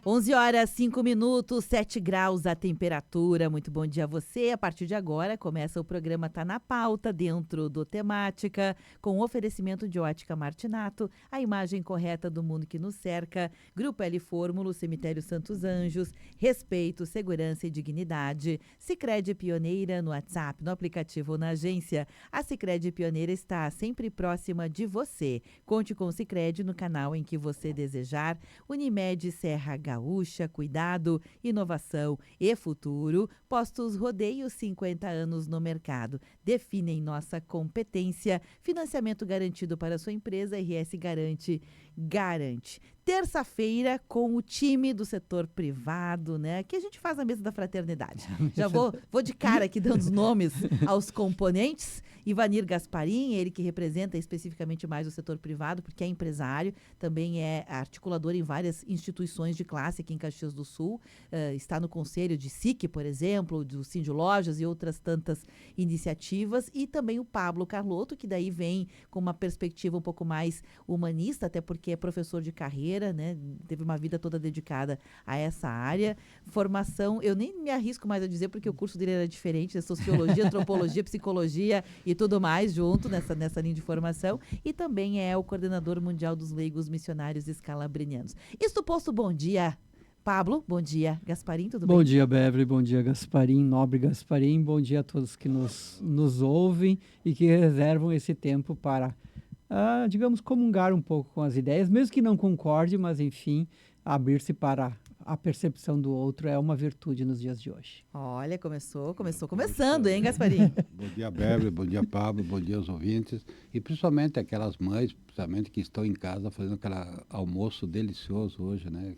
11 horas, 5 minutos, 7 graus a temperatura. Muito bom dia a você. A partir de agora começa o programa Tá na Pauta, dentro do Temática, com oferecimento de Ótica Martinato, a imagem correta do mundo que nos cerca, Grupo L Fórmulo, Cemitério Santos Anjos, respeito, segurança e dignidade. Sicredi Pioneira no WhatsApp, no aplicativo ou na agência. A Sicredi Pioneira está sempre próxima de você. Conte com o Sicredi no canal em que você desejar. Unimed Serra Gaúcha, cuidado, inovação e futuro. Postos Rodeio, 50 anos no mercado. Definem nossa competência. Financiamento garantido para sua empresa. RS Garante. Terça-feira com o time do setor privado, né? Que a gente faz a mesa da fraternidade. Já vou de cara aqui dando os nomes aos componentes. Ivanir Gasparim, ele que representa especificamente mais o setor privado, porque é empresário, também é articulador em várias instituições de classe aqui em Caxias do Sul, está no conselho de SIC, por exemplo, do Cindy Lojas e outras tantas iniciativas, e também o Pablo Carlotto, que daí vem com uma perspectiva um pouco mais humanista, até porque é professor de carreira, né? Teve uma vida toda dedicada a essa área. Formação, eu nem me arrisco mais a dizer, porque o curso dele era diferente, né? Sociologia, antropologia, psicologia e tudo mais junto nessa linha de formação, e também é o coordenador mundial dos leigos missionários escalabrinianos. Isto posto, bom dia, Pablo, bom dia, Gasparim, tudo bem? Bom dia, Beverly, bom dia, Gasparim, nobre Gasparim, bom dia a todos que nos ouvem e que reservam esse tempo para, digamos, comungar um pouco com as ideias, mesmo que não concorde, mas enfim, abrir-se para a percepção do outro é uma virtude nos dias de hoje. Olha, começando, hein, Gasparim? Bom dia, Beverly, bom dia, Pablo, bom dia aos ouvintes, e principalmente aquelas mães, principalmente que estão em casa fazendo aquele almoço delicioso hoje, né?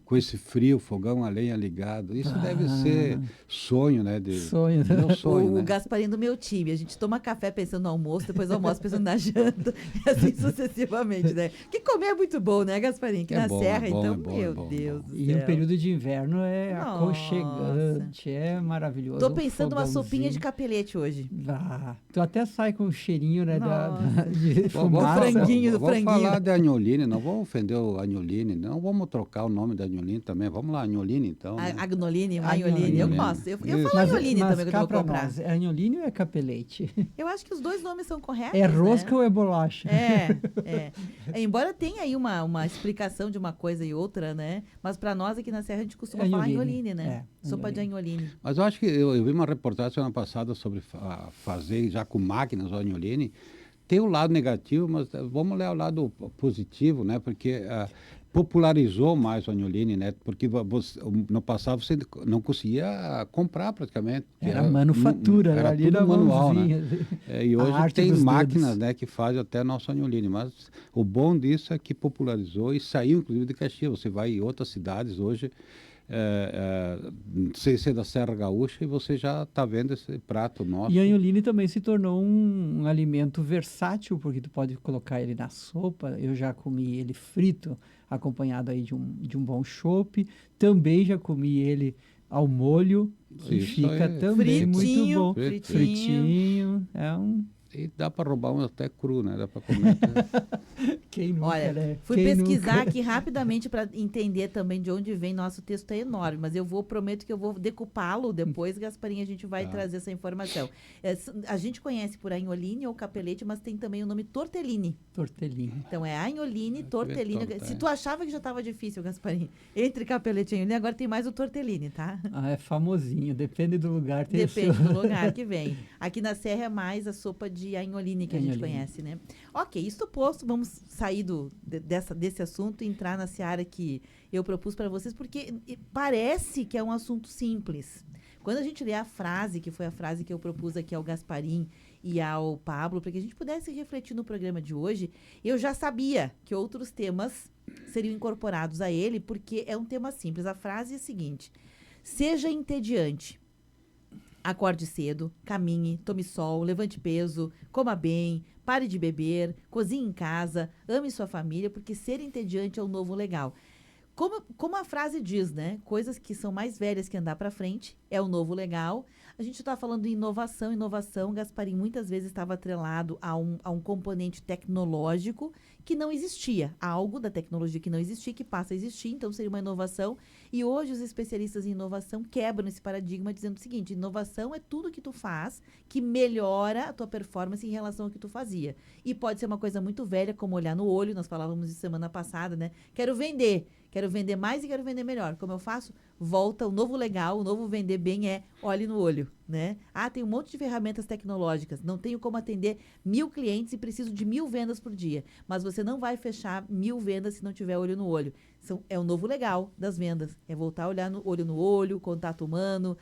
Com esse frio, fogão a lenha ligado, isso deve ser sonho, né? Sonho, né? Meu sonho, O né? Gasparim do meu time, a gente toma café pensando no almoço, depois do almoço pensando na janta, e assim sucessivamente, né? Que comer é muito bom, né, Gasparim? Que É na bom, Serra, é bom, então, é bom, meu é bom, Deus do E céu. o período de inverno é Nossa. aconchegante, é maravilhoso. Tô Um pensando uma sopinha de fogãozinho. capelete hoje. Tu até sai com o cheirinho, né, Nossa. de Vamos fumaça. franguinho, do vamos franguinho. falar de Agnolini, não vamos ofender o Agnolini, não vamos trocar o nome da Agnolini também, vamos lá, Agnolini então, né? Agnoline, Magnolini, eu Agnolini. gosto. Eu Isso. falo Agnolini também que eu cá vou pra comprar. nós, é anholini ou é capelete? Eu acho que os dois nomes são corretos, É rosca né? ou é bolacha? É. Embora tenha aí uma explicação de uma coisa e outra, né? Mas para nós aqui na Serra a gente costuma falar Agnolini. Agnoline, né? É, Sopa de Agnoline. Mas eu acho que eu vi uma reportagem semana passada sobre fazer já com máquinas o Agnolini. Tem o lado negativo, mas vamos ler o lado positivo, né? Porque popularizou mais o Agnolini, né? Porque no passado você não conseguia comprar praticamente. Era manufatura, era ali tudo na manual, mãozinha. né? E A hoje arte tem dos máquinas, dedos. né, que fazem até nosso Agnolini. Mas o bom disso é que popularizou e saiu, inclusive, de Caxias. Você vai em outras cidades hoje, sem ser da Serra Gaúcha, e você já está vendo esse prato nosso. E a anholini também se tornou um alimento versátil, porque tu pode colocar ele na sopa. Eu já comi ele frito, acompanhado aí de um bom chopp. Também já comi ele ao molho, que Isso fica aí. também muito bom. Fritinho. É um... E dá para roubar um até cru, né? Dá para comer até. Quem nunca, Olha, né? fui Quem pesquisar nunca? aqui rapidamente para entender também de onde vem. Nosso texto é enorme, mas prometo que eu vou decupá-lo depois, Gasparim, a gente vai trazer essa informação. A gente conhece por Agnoline ou capelete, mas tem também o nome tortellini. Tortellini. Então é Agnoline, tortellini. torta, Se é. tu achava que já estava difícil, Gasparim, entre capelete e Agnoline, agora tem mais o tortellini, tá? É famosinho, depende do lugar. Tem Depende seu... do lugar que vem. Aqui na Serra é mais a sopa de Agnoline que a gente Agnoline. conhece, né? Ok, isto posto, vamos sair desse assunto e entrar na seara que eu propus para vocês, porque parece que é um assunto simples. Quando a gente lê a frase, que foi a frase que eu propus aqui ao Gasparim e ao Pablo, para que a gente pudesse refletir no programa de hoje, eu já sabia que outros temas seriam incorporados a ele, porque é um tema simples. A frase é a seguinte: seja entediante. Acorde cedo, caminhe, tome sol, levante peso, coma bem, pare de beber, cozinhe em casa, ame sua família, porque ser entediante é o novo legal. Como a frase diz, né? Coisas que são mais velhas que andar para frente é o novo legal. A gente está falando de inovação. Inovação, Gasparim, muitas vezes estava atrelado a um componente tecnológico que não existia. Algo da tecnologia que não existia, que passa a existir, então seria uma inovação. E hoje os especialistas em inovação quebram esse paradigma dizendo o seguinte: inovação é tudo que tu faz que melhora a tua performance em relação ao que tu fazia. E pode ser uma coisa muito velha, como olhar no olho, nós falávamos isso semana passada, né? Quero vender mais e quero vender melhor. Como eu faço? Volta, o novo legal, o novo vender bem é olhe no olho, né? Ah, tem um monte de ferramentas tecnológicas, não tenho como atender 1.000 clientes e preciso de 1.000 vendas por dia. Mas você não vai fechar 1.000 vendas se não tiver olho no olho. É o novo legal das vendas, é voltar a olhar no olho, contato humano,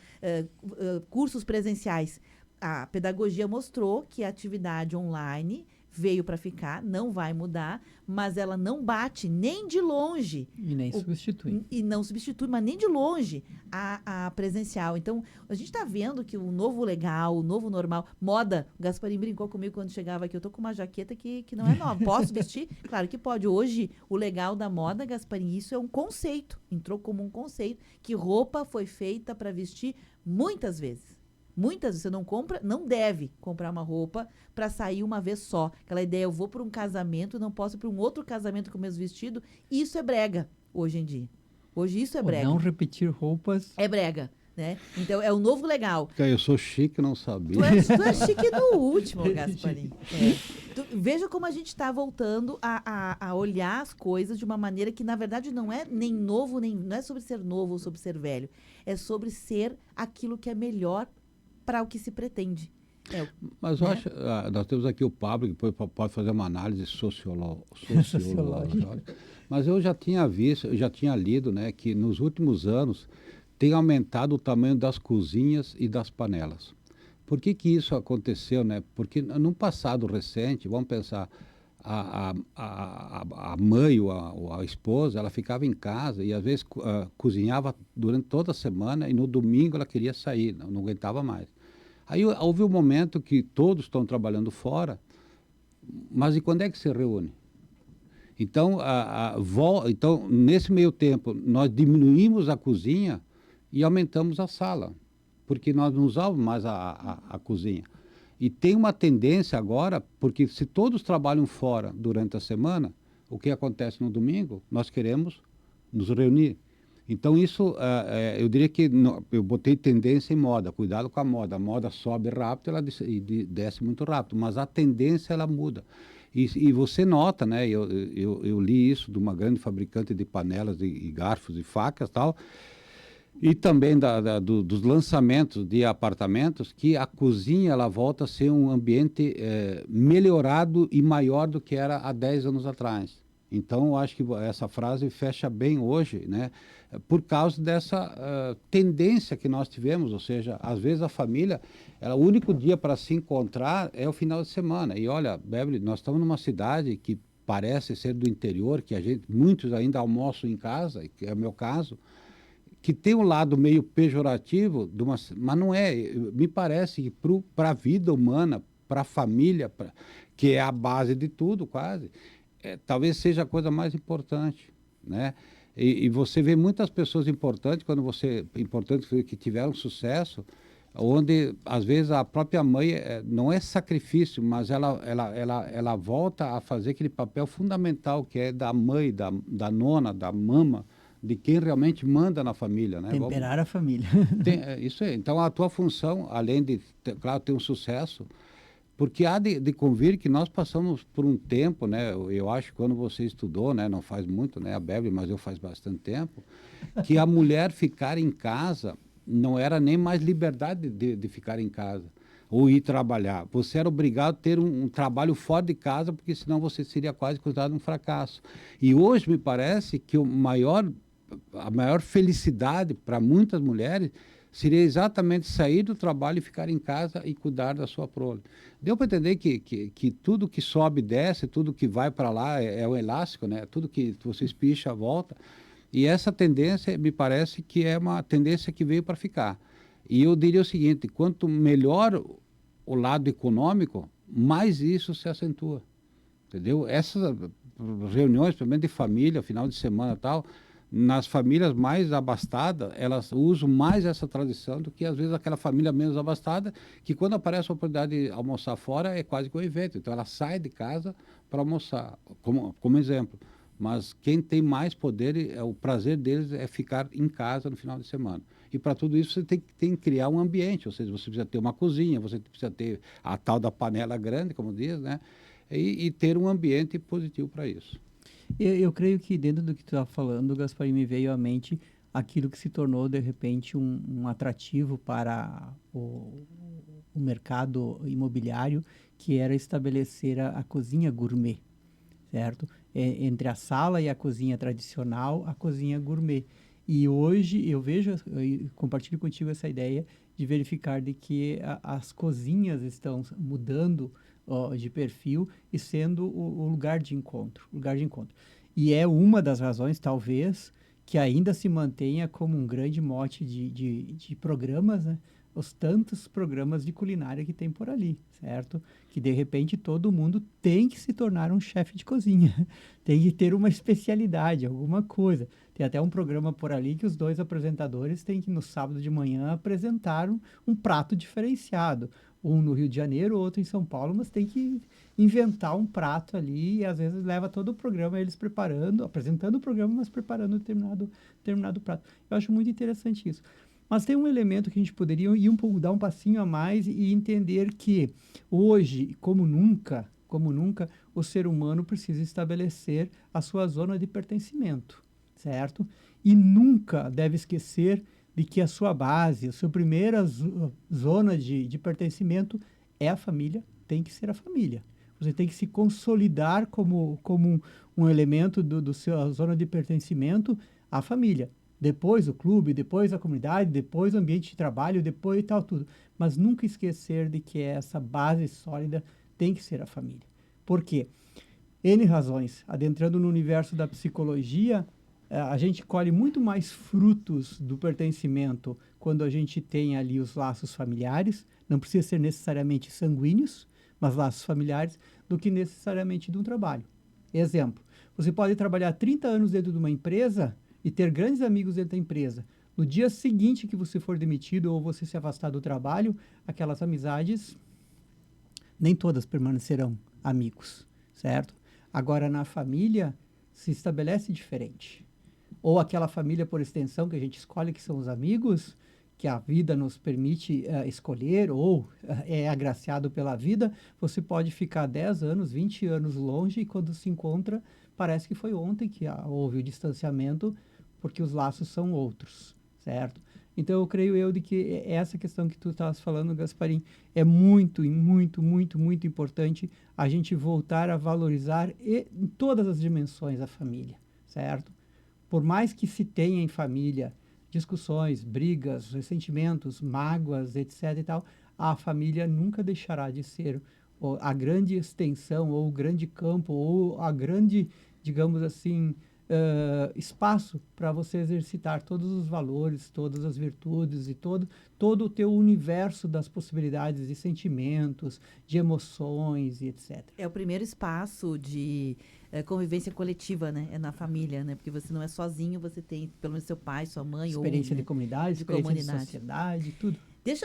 cursos presenciais. A pedagogia mostrou que a atividade online veio para ficar, não vai mudar, mas ela não bate nem de longe. E nem substitui. E não substitui, mas nem de longe a presencial. Então, a gente está vendo que o novo legal, o novo normal, moda, o Gasparim brincou comigo quando chegava aqui, eu tô com uma jaqueta que não é nova. Posso vestir? Claro que pode. Hoje, o legal da moda, Gasparim, isso é um conceito. Entrou como um conceito que roupa foi feita para vestir muitas vezes. Muitas vezes você não deve comprar uma roupa para sair uma vez só. Aquela ideia, eu vou para um casamento, não posso ir para um outro casamento com o mesmo vestido. Isso é brega, hoje em dia. Hoje isso é brega. Ou não repetir roupas. É brega, né? Então, é o novo legal. Eu sou chique, não sabia. Tu é chique no último, Gasparim. Veja como a gente está voltando a olhar as coisas de uma maneira que, na verdade, não é nem novo, não é sobre ser novo ou sobre ser velho. É sobre ser aquilo que é melhor para o que se pretende. Mas eu acho, nós temos aqui o Pablo, que pode fazer uma análise sociológica. Mas eu já tinha visto, eu já tinha lido, né, que nos últimos anos tem aumentado o tamanho das cozinhas e das panelas. Por que isso aconteceu, né? Porque no passado recente, vamos pensar, a mãe ou a esposa, ela ficava em casa e às vezes cozinhava durante toda a semana e no domingo ela queria sair, não aguentava mais. Aí houve um momento que todos estão trabalhando fora, mas e quando é que se reúne? Então, então, nesse meio tempo, nós diminuímos a cozinha e aumentamos a sala, porque nós não usávamos mais a cozinha. E tem uma tendência agora, porque se todos trabalham fora durante a semana, o que acontece no domingo? Nós queremos nos reunir. Então, isso, eu diria que eu botei tendência em moda, cuidado com a moda. A moda sobe rápido e desce muito rápido, mas a tendência, ela muda. E você nota, né, eu li isso de uma grande fabricante de panelas e garfos e facas e tal, e também dos lançamentos de apartamentos, que a cozinha ela volta a ser um ambiente melhorado e maior do que era há 10 anos atrás. Então, eu acho que essa frase fecha bem hoje, né? Por causa dessa tendência que nós tivemos, ou seja, às vezes a família, o único dia para se encontrar é o final de semana. E olha, Beverly, nós estamos numa cidade que parece ser do interior, que muitos ainda almoçam em casa, que é o meu caso, que tem um lado meio pejorativo, mas não é. Me parece que para a vida humana, para a família, que é a base de tudo quase, talvez seja a coisa mais importante, né? E você vê muitas pessoas importantes que tiveram sucesso, onde às vezes a própria mãe não é sacrifício, mas ela volta a fazer aquele papel fundamental que é da mãe, da nona, da mama, de quem realmente manda na família, né? Temperar a família. Isso é. Então a tua função, além de, claro, ter um sucesso, porque há de convir que nós passamos por um tempo, né? Eu acho que quando você estudou, né? Não faz muito, né? A Beverly, mas eu faz bastante tempo, que a mulher ficar em casa não era nem mais liberdade de ficar em casa ou ir trabalhar. Você era obrigado a ter um trabalho fora de casa, porque senão você seria quase considerado um fracasso. E hoje me parece que a maior felicidade para muitas mulheres seria exatamente sair do trabalho e ficar em casa e cuidar da sua prole. Deu para entender que tudo que sobe e desce, tudo que vai para lá é o elástico, né? Tudo que você espicha volta. E essa tendência, me parece que é uma tendência que veio para ficar. E eu diria o seguinte, quanto melhor o lado econômico, mais isso se acentua. Entendeu? Essas reuniões, pelo menos de família, final de semana e tal, nas famílias mais abastadas, elas usam mais essa tradição do que, às vezes, aquela família menos abastada, que quando aparece a oportunidade de almoçar fora, é quase que um evento. Então, ela sai de casa para almoçar, como exemplo. Mas quem tem mais poder, o prazer deles é ficar em casa no final de semana. E para tudo isso, você tem que criar um ambiente, ou seja, você precisa ter uma cozinha, você precisa ter a tal da panela grande, como diz, né? E ter um ambiente positivo para isso. Eu creio que dentro do que tu está falando, Gasparim, me veio à mente aquilo que se tornou, de repente, um atrativo para o mercado imobiliário, que era estabelecer a cozinha gourmet, certo? Entre a sala e a cozinha tradicional, a cozinha gourmet. E hoje eu vejo, e compartilho contigo essa ideia de verificar de que as cozinhas estão mudando de perfil e sendo o lugar de encontro, E é uma das razões, talvez, que ainda se mantenha como um grande mote de programas, né? Os tantos programas de culinária que tem por ali, certo? Que, de repente, todo mundo tem que se tornar um chefe de cozinha. Tem que ter uma especialidade, alguma coisa. Tem até um programa por ali que os dois apresentadores têm que, no sábado de manhã, apresentar um prato diferenciado. Um no Rio de Janeiro, outro em São Paulo, mas tem que inventar um prato ali e, às vezes, leva todo o programa eles preparando, apresentando o programa, mas preparando determinado prato. Eu acho muito interessante isso. Mas tem um elemento que a gente poderia ir dar um passinho a mais e entender que hoje, como nunca, o ser humano precisa estabelecer a sua zona de pertencimento, certo? E nunca deve esquecer de que a sua base, a sua primeira zona de pertencimento é a família, tem que ser a família. Você tem que se consolidar como um elemento do seu zona de pertencimento à família. Depois o clube, depois a comunidade, depois o ambiente de trabalho, depois tal, tudo. Mas nunca esquecer de que essa base sólida tem que ser a família. Por quê? N razões. Adentrando no universo da psicologia, a gente colhe muito mais frutos do pertencimento quando a gente tem ali os laços familiares, não precisa ser necessariamente sanguíneos, mas laços familiares, do que necessariamente de um trabalho. Exemplo, você pode trabalhar 30 anos dentro de uma empresa e ter grandes amigos dentro da empresa. No dia seguinte que você for demitido ou você se afastar do trabalho, aquelas amizades, nem todas permanecerão amigos, certo? Agora, na família, se estabelece diferente. Ou aquela família por extensão que a gente escolhe, que são os amigos, que a vida nos permite escolher, ou é agraciado pela vida, você pode ficar 10 anos, 20 anos longe, e quando se encontra, parece que foi ontem que houve o distanciamento, porque os laços são outros, certo? Então, eu creio de que essa questão que tu estavas falando, Gasparim, é muito, muito, muito, muito importante a gente voltar a valorizar em todas as dimensões a família, certo? Por mais que se tenha em família discussões, brigas, ressentimentos, mágoas, etc. e tal, a família nunca deixará de ser a grande extensão, ou o grande campo, ou a grande, digamos assim, espaço para você exercitar todos os valores, todas as virtudes e todo o teu universo das possibilidades de sentimentos, de emoções e etc. É o primeiro espaço de convivência coletiva, né? É na família, né? Porque você não é sozinho, você tem pelo menos seu pai, sua mãe. Experiência ou, de comunidade, experiência de sociedade, tudo.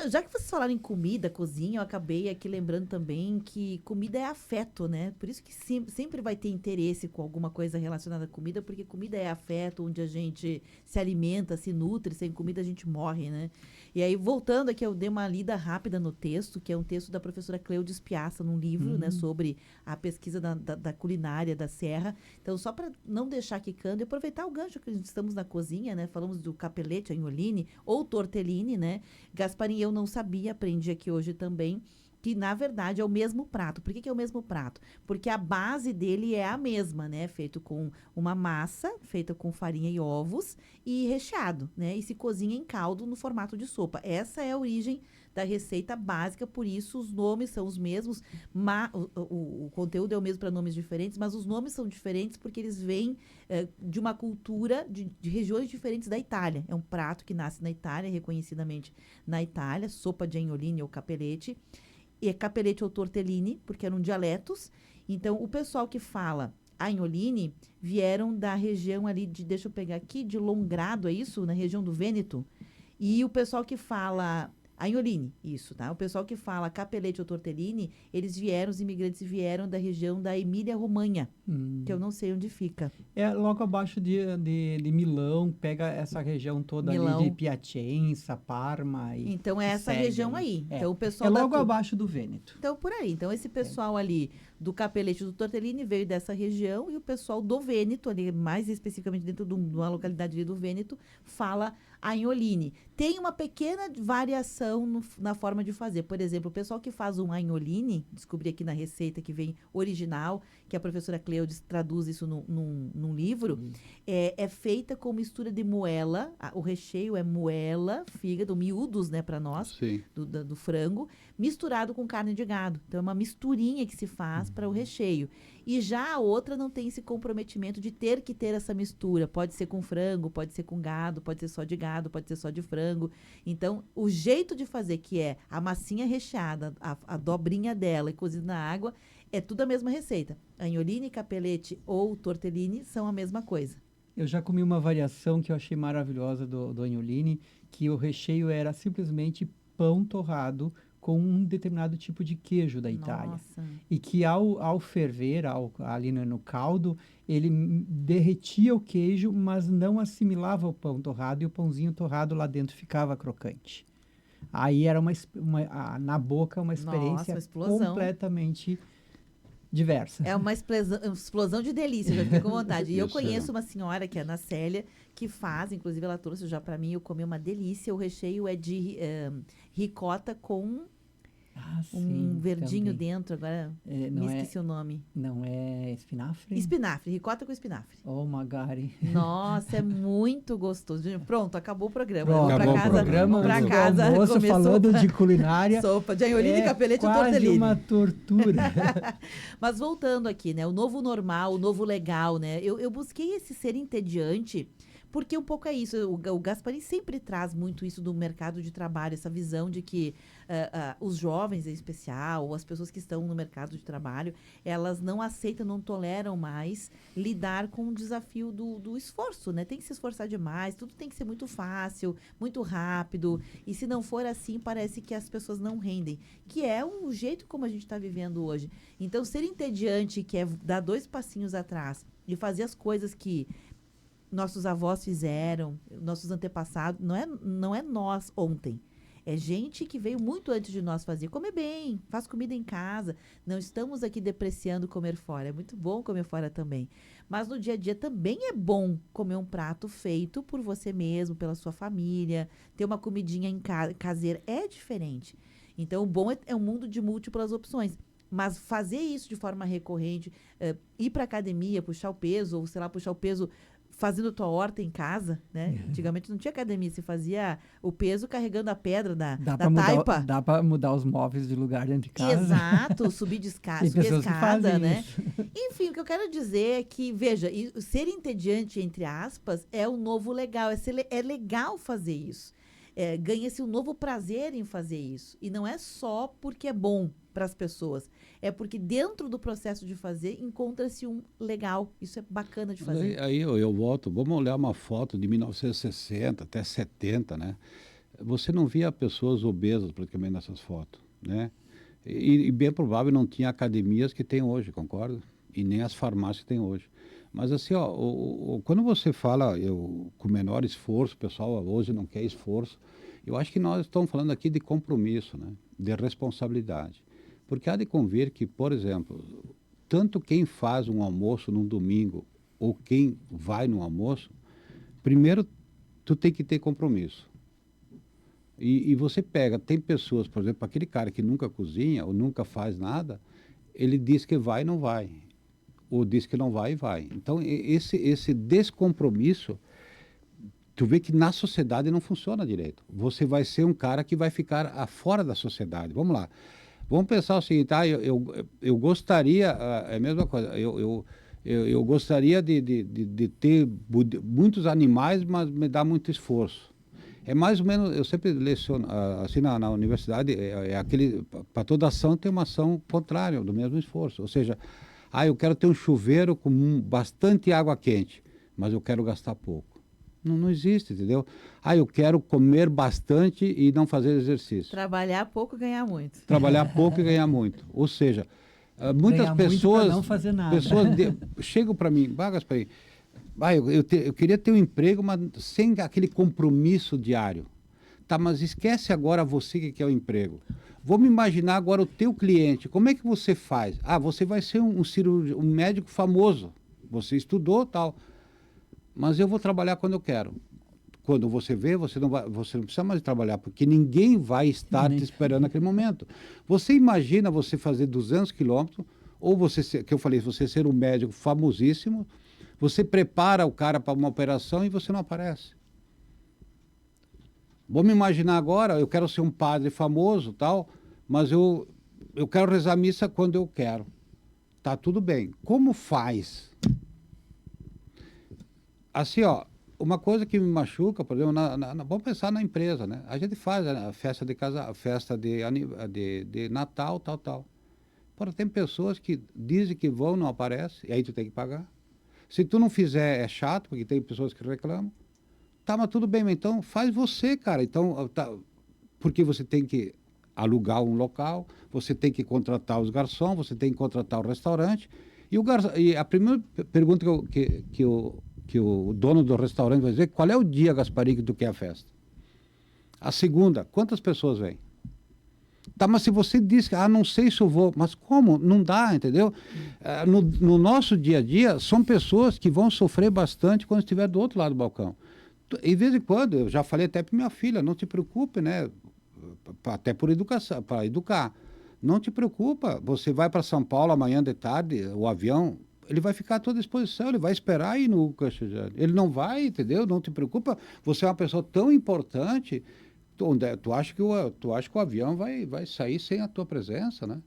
Já que vocês falaram em comida, cozinha, eu acabei aqui lembrando também que comida é afeto, né? Por isso que sempre vai ter interesse com alguma coisa relacionada à comida, porque comida é afeto, onde a gente se alimenta, se nutre, sem comida a gente morre, né? E aí, voltando aqui, eu dei uma lida rápida no texto, que é um texto da professora Cleudes Piazza, num livro, né, sobre a pesquisa da culinária da Serra. Então, só para não deixar quicando e aproveitar o gancho que estamos na cozinha, né? Falamos do capelete, agnolone, ou tortellini, né? Gasparim, eu não sabia, aprendi aqui hoje também, que na verdade é o mesmo prato. Por que é o mesmo prato? Porque a base dele é a mesma, né? Feito com uma massa, feita com farinha e ovos e recheado, né? E se cozinha em caldo no formato de sopa. Essa é a origem da receita básica, por isso os nomes são os mesmos, o conteúdo é o mesmo para nomes diferentes, mas os nomes são diferentes porque eles vêm de uma cultura de regiões diferentes da Itália. É um prato que nasce na Itália, reconhecidamente na Itália, sopa de agnolone ou capelete. E é capelete ou tortellini, porque eram dialetos. Então, o pessoal que fala Agnoline vieram da região ali deixa eu pegar aqui, de Longrado, é isso? Na região do Vêneto. E o pessoal que fala Agnoline, isso, tá? O pessoal que fala Capelletti ou Tortellini, os imigrantes vieram da região da Emília-Romanha, que eu não sei onde fica. É logo abaixo de Milão, pega essa região toda Milão. ali de Piacenza, Parma. Então é essa segue região ali. aí. É, Então o pessoal logo abaixo do Vêneto. Então por aí. Então esse pessoal ali do Capelletti e do Tortellini veio dessa região e o pessoal do Vêneto, ali mais especificamente dentro de uma localidade ali do Vêneto, fala agnoline. Tem uma pequena variação na forma de fazer. Por exemplo, o pessoal que faz um agnoline, descobri aqui na receita que vem original, que a professora Cleudes traduz isso num livro, é feita com mistura de moela, o recheio é moela, fígado, miúdos, né, para nós, do frango, misturado com carne de gado. Então, é uma misturinha que se faz para o recheio. E já a outra não tem esse comprometimento de ter que ter essa mistura. Pode ser com frango, pode ser com gado, pode ser só de gado, pode ser só de frango. Então, o jeito de fazer, que é a massinha recheada, a dobrinha dela e cozida na água, é tudo a mesma receita. Agnoline, Capelletti ou Tortellini são a mesma coisa. Eu já comi uma variação que eu achei maravilhosa do agnoline, que o recheio era simplesmente pão torrado com um determinado tipo de queijo da Itália. Nossa. E que ao ferver, ali no caldo, ele derretia o queijo, mas não assimilava o pão torrado e o pãozinho torrado lá dentro ficava crocante. Aí era na boca uma experiência completamente diversa. É uma explosão de delícia, já fiquei com vontade. E eu conheço uma senhora, que é a Ana Célia, que faz, inclusive ela trouxe já para mim, eu comi uma delícia. O recheio é de ricota com um verdinho também dentro, agora me esqueci o nome. Não é espinafre? Espinafre, ricota com espinafre. Oh, Magari. Nossa, é muito gostoso. Pronto, acabou o programa. Vamos para casa. Almoço, falando de culinária. Sopa de agnoline, Capelletti e Tortellini. Uma tortura. Mas voltando aqui, né? O novo normal, o novo legal, né? Eu busquei esse ser entediante, porque um pouco é isso. O Gasparim sempre traz muito isso do mercado de trabalho, essa visão de que os jovens, em especial, ou as pessoas que estão no mercado de trabalho, elas não aceitam, não toleram mais lidar com o desafio do esforço, né? Tem que se esforçar demais, tudo tem que ser muito fácil, muito rápido. E se não for assim, parece que as pessoas não rendem. Que é o jeito como a gente está vivendo hoje. Então, ser entediante, que é dar 2 passinhos atrás e fazer as coisas que nossos avós fizeram, nossos antepassados, não é nós ontem. É gente que veio muito antes de nós fazer. Comer bem, faz comida em casa. Não estamos aqui depreciando comer fora. É muito bom comer fora também. Mas no dia a dia também é bom comer um prato feito por você mesmo, pela sua família. Ter uma comidinha em caseira é diferente. Então, o bom é um mundo de múltiplas opções. Mas fazer isso de forma recorrente, ir para academia, puxar o peso, ou sei lá, puxar o peso fazendo tua horta em casa, né? Antigamente não tinha academia, se fazia o peso carregando a pedra da taipa. Dá para mudar os móveis de lugar dentro de casa. Exato, subir escada, né? Enfim, o que eu quero dizer é que, veja, ser entediante, entre aspas, é o novo legal. É legal fazer isso. Ganha-se um novo prazer em fazer isso. E não é só porque é bom para as pessoas. É porque dentro do processo de fazer encontra-se um legal. Isso é bacana de fazer. Aí eu volto. Vamos olhar uma foto de 1960 até 70, né? Você não via pessoas obesas praticamente nessas fotos, né? E bem provável não tinha academias que tem hoje, concorda? E nem as farmácias que tem hoje. Mas assim, quando você fala com menor esforço, o pessoal hoje não quer esforço, eu acho que nós estamos falando aqui de compromisso, né? De responsabilidade. Porque há de convir que, por exemplo, tanto quem faz um almoço num domingo ou quem vai no almoço, primeiro tu tem que ter compromisso. E você tem pessoas, por exemplo, aquele cara que nunca cozinha ou nunca faz nada, ele diz que vai e não vai. Ou diz que não vai e vai. Então, esse descompromisso, tu vê que na sociedade não funciona direito. Você vai ser um cara que vai ficar fora da sociedade. Vamos lá. Vamos pensar o seguinte, eu gostaria, é a mesma coisa, eu gostaria de ter muitos animais, mas me dá muito esforço. É mais ou menos, eu sempre leciono, assim, na universidade, para toda ação tem uma ação contrária, do mesmo esforço. Ou seja, eu quero ter um chuveiro com bastante água quente, mas eu quero gastar pouco. Não existe, entendeu? Eu quero comer bastante e não fazer exercício. Trabalhar pouco, ganhar muito. Trabalhar pouco e ganhar muito. Ou seja, muitas Ganhar pessoas... muito pra não fazer nada. Pessoas chegam para mim, Gasparim, eu queria ter um emprego, mas sem aquele compromisso diário. Tá, mas esquece agora você que quer o emprego. Vamos imaginar agora o teu cliente. Como é que você faz? Você vai ser um cirurgião, um médico famoso. Você estudou, tal. Mas eu vou trabalhar quando eu quero. Quando você vê, você não precisa mais trabalhar, porque ninguém vai estar te esperando naquele momento. Você imagina você fazer 200 quilômetros, ou você, que eu falei, você ser um médico famosíssimo, você prepara o cara para uma operação e você não aparece. Vamos imaginar agora, eu quero ser um padre famoso, tal, mas eu quero rezar a missa quando eu quero. Tá tudo bem. Como faz? Assim, uma coisa que me machuca, por exemplo, vamos pensar na empresa, né? A gente faz a festa de casa, festa de Natal, tal. Porra, tem pessoas que dizem que vão, não aparecem, e aí tu tem que pagar. Se tu não fizer, é chato, porque tem pessoas que reclamam. Tá, mas tudo bem, mas então faz você, cara. Então, porque você tem que alugar um local, você tem que contratar os garçons, você tem que contratar o restaurante. E a primeira pergunta que o dono do restaurante vai dizer, qual é o dia, Gasparim, que tu quer a festa? A segunda, quantas pessoas vêm? Tá, mas se você diz que, não sei se eu vou, mas como? Não dá, entendeu? No nosso dia a dia, são pessoas que vão sofrer bastante quando estiver do outro lado do balcão. De vez em quando, eu já falei até para minha filha, não te preocupe, né? Até por educação, para educar. Não te preocupa, você vai para São Paulo amanhã de tarde, o avião, ele vai ficar à tua disposição, ele vai esperar aí no Cachejane. Ele não vai, entendeu? Não te preocupa, você é uma pessoa tão importante. Tu acha que o avião vai sair sem a tua presença, né?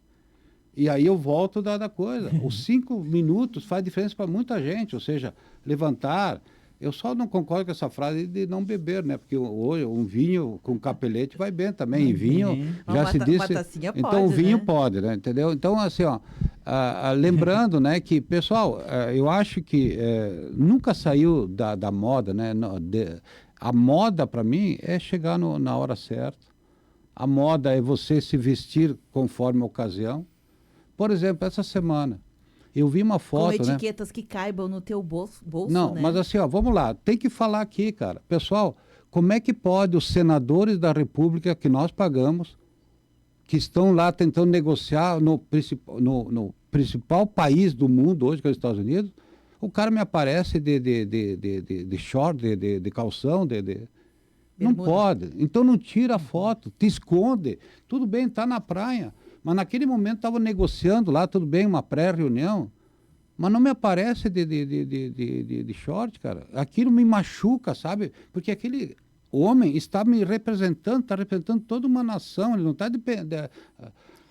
E aí eu volto da coisa. Os 5 minutos faz diferença para muita gente, ou seja, levantar. Eu só não concordo com essa frase de não beber, né? Porque hoje um vinho com capelete vai bem também. E vinho, já se disse... Então pode, o vinho né? pode, né? Entendeu? Então, assim, lembrando, né, que, pessoal, eu acho que nunca saiu da moda, né? A moda, para mim, é chegar na hora certa. A moda é você se vestir conforme a ocasião. Por exemplo, essa semana, eu vi uma foto, com etiquetas, né, que caibam no teu bolso, não, né? Mas assim, vamos lá, tem que falar aqui, cara. Pessoal, como é que pode os senadores da República que nós pagamos, que estão lá tentando negociar no principal país do mundo hoje, que é os Estados Unidos, o cara me aparece de short, de calção, não pode. Então não tira a foto, te esconde. Tudo bem, tá na praia. Mas naquele momento estava negociando lá, tudo bem, uma pré-reunião. Mas não me aparece de short, cara. Aquilo me machuca, sabe? Porque aquele homem está me representando, está representando toda uma nação. Ele não está dependendo.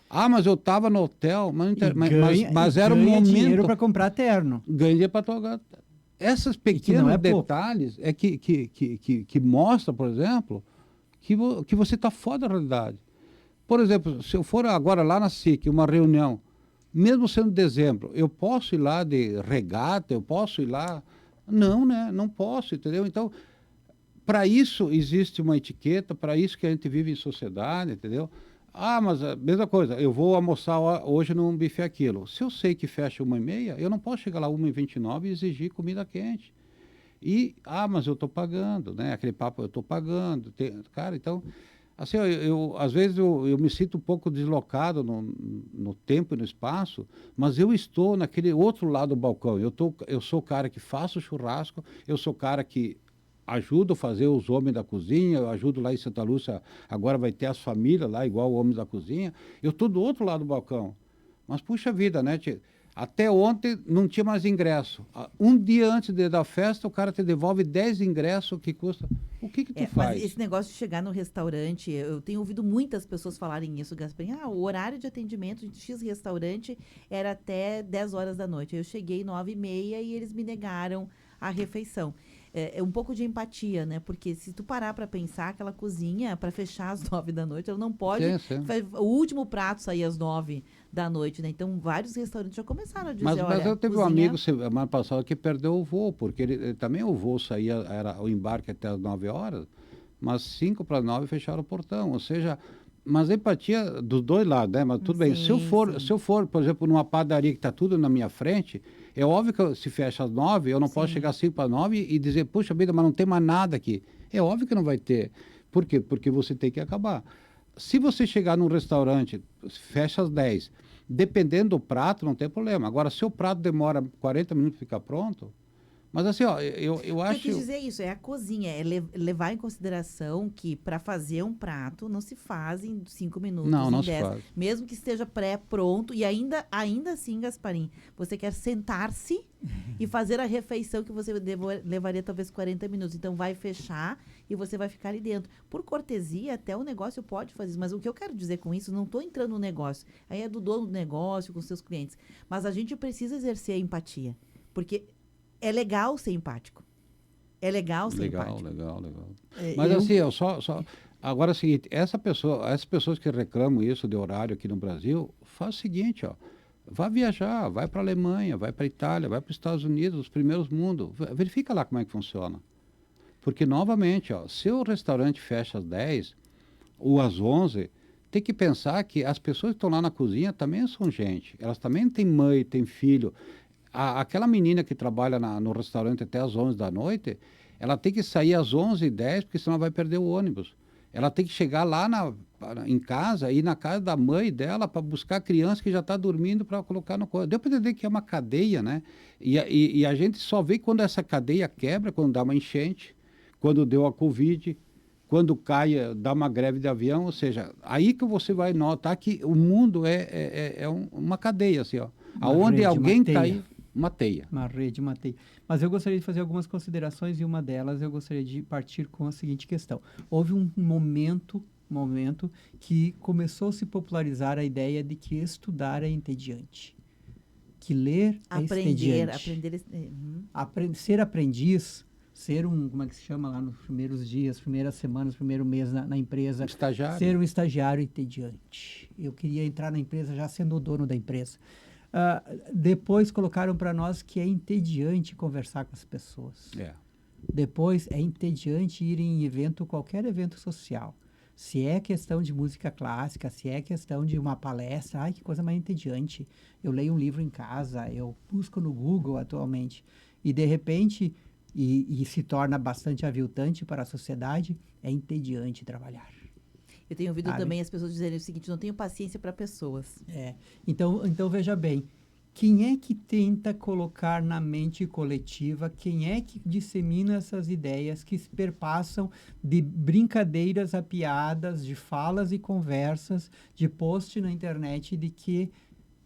Mas eu estava no hotel, mas era um momento... dinheiro para comprar terno. Ganhei para tocar. Esses pequenos detalhes é que mostra, por exemplo, que você está fora da realidade. Por exemplo, se eu for agora lá na SIC, uma reunião, mesmo sendo dezembro, eu posso ir lá de regata, eu posso ir lá... Não, né? Não posso, entendeu? Então, para isso existe uma etiqueta, para isso que a gente vive em sociedade, entendeu? Mas a mesma coisa, eu vou almoçar hoje num buffet aquilo. Se eu sei que fecha 1h30, eu não posso chegar lá 1h29 e exigir comida quente. Mas eu estou pagando, né? Aquele papo, eu estou pagando. Cara, então... Assim, às vezes eu me sinto um pouco deslocado no tempo e no espaço, mas eu estou naquele outro lado do balcão. Eu sou o cara que faço churrasco, eu sou o cara que ajudo a fazer os homens da cozinha, eu ajudo lá em Santa Lúcia, agora vai ter as famílias lá, igual o homem da cozinha. Eu estou do outro lado do balcão. Mas, puxa vida, né, tia? Até ontem não tinha mais ingresso. Um dia antes da festa, o cara te devolve 10 ingressos que custa. O que tu faz? Mas esse negócio de chegar no restaurante, eu tenho ouvido muitas pessoas falarem isso, Gasparim. O horário de atendimento de X restaurante era até 10 horas da noite. Eu cheguei 9h30 e eles me negaram a refeição. é um pouco de empatia, né? Porque se tu parar para pensar, aquela cozinha, para fechar às 9 da noite, ela não pode... Sim. O último prato sair às 9 da noite, né? Então, vários restaurantes já começaram a dizer, Mas olha, eu teve um cozinha... amigo semana passada que perdeu o voo, porque ele também o voo saía, era o embarque até as 9 horas, mas 5 para 9 fecharam o portão. Ou seja, mas a empatia dos dois lados, né? Mas tudo bem. Se eu for, por exemplo, numa padaria que está tudo na minha frente, é óbvio que se fecha às 9, eu não posso chegar às 5 para 9 e dizer, puxa vida, mas não tem mais nada aqui. É óbvio que não vai ter. Por quê? Porque você tem que acabar. Se você chegar num restaurante, fecha às 10, dependendo do prato, não tem problema. Agora, se o prato demora 40 minutos para ficar pronto, mas assim, ó, eu acho... Eu quis dizer isso, é a cozinha, é levar em consideração que para fazer um prato não se faz em 5 minutos, não em se 10, faz. mesmo que esteja pré-pronto, e ainda assim, Gasparim, você quer sentar-se e fazer a refeição que você levaria talvez 40 minutos. Então, vai fechar e você vai ficar ali dentro. Por cortesia, até o negócio pode fazer isso. Mas o que eu quero dizer com isso, não estou entrando no negócio. Aí é do dono do negócio, com seus clientes. Mas a gente precisa exercer a empatia. Porque é legal ser empático. É legal ser empático. Legal. Mas assim, eu só... Agora é o seguinte, essas pessoas que reclamam isso de horário aqui no Brasil, faz o seguinte, ó. Vá viajar, vai para a Alemanha, vai para a Itália, vai para os Estados Unidos, os primeiros mundos. Verifica lá como é que funciona. Porque, novamente, ó, se o restaurante fecha às 10 ou às 11, tem que pensar que as pessoas que estão lá na cozinha também são gente. Elas também têm mãe, têm filho. Aquela menina que trabalha no restaurante até às 11 da noite, ela tem que sair às 11h10, porque senão ela vai perder o ônibus. Ela tem que chegar lá em casa, ir na casa da mãe dela para buscar a criança que já está dormindo para colocar no corpo. Deu para entender que é uma cadeia, né? E a gente só vê quando essa cadeia quebra, quando dá uma enchente, quando deu a Covid, quando dá uma greve de avião, ou seja, aí que você vai notar que o mundo é uma cadeia, assim, ó. Aonde alguém está aí, uma teia. Uma rede, uma teia. Mas eu gostaria de fazer algumas considerações e uma delas eu gostaria de partir com a seguinte questão. Houve um momento que começou a se popularizar a ideia de que estudar é entediante, que ler é entediante. Ser aprendiz, ser como é que se chama lá nos primeiros dias, primeiras semanas, primeiro mês na empresa, Estagiário. Ser um estagiário entediante. Eu queria entrar na empresa já sendo o dono da empresa. Depois colocaram para nós que é entediante conversar com as pessoas. Depois é entediante ir em qualquer evento social. Se é questão de música clássica, se é questão de uma palestra, ai, que coisa mais entediante. Eu leio um livro em casa, eu busco no Google atualmente. E de repente, e se torna bastante aviltante para a sociedade, é entediante trabalhar. Eu tenho ouvido também as pessoas dizerem o seguinte, não tenho paciência para pessoas. Então, veja bem, quem é que tenta colocar na mente coletiva, quem é que dissemina essas ideias que se perpassam de brincadeiras a piadas, de falas e conversas, de post na internet de que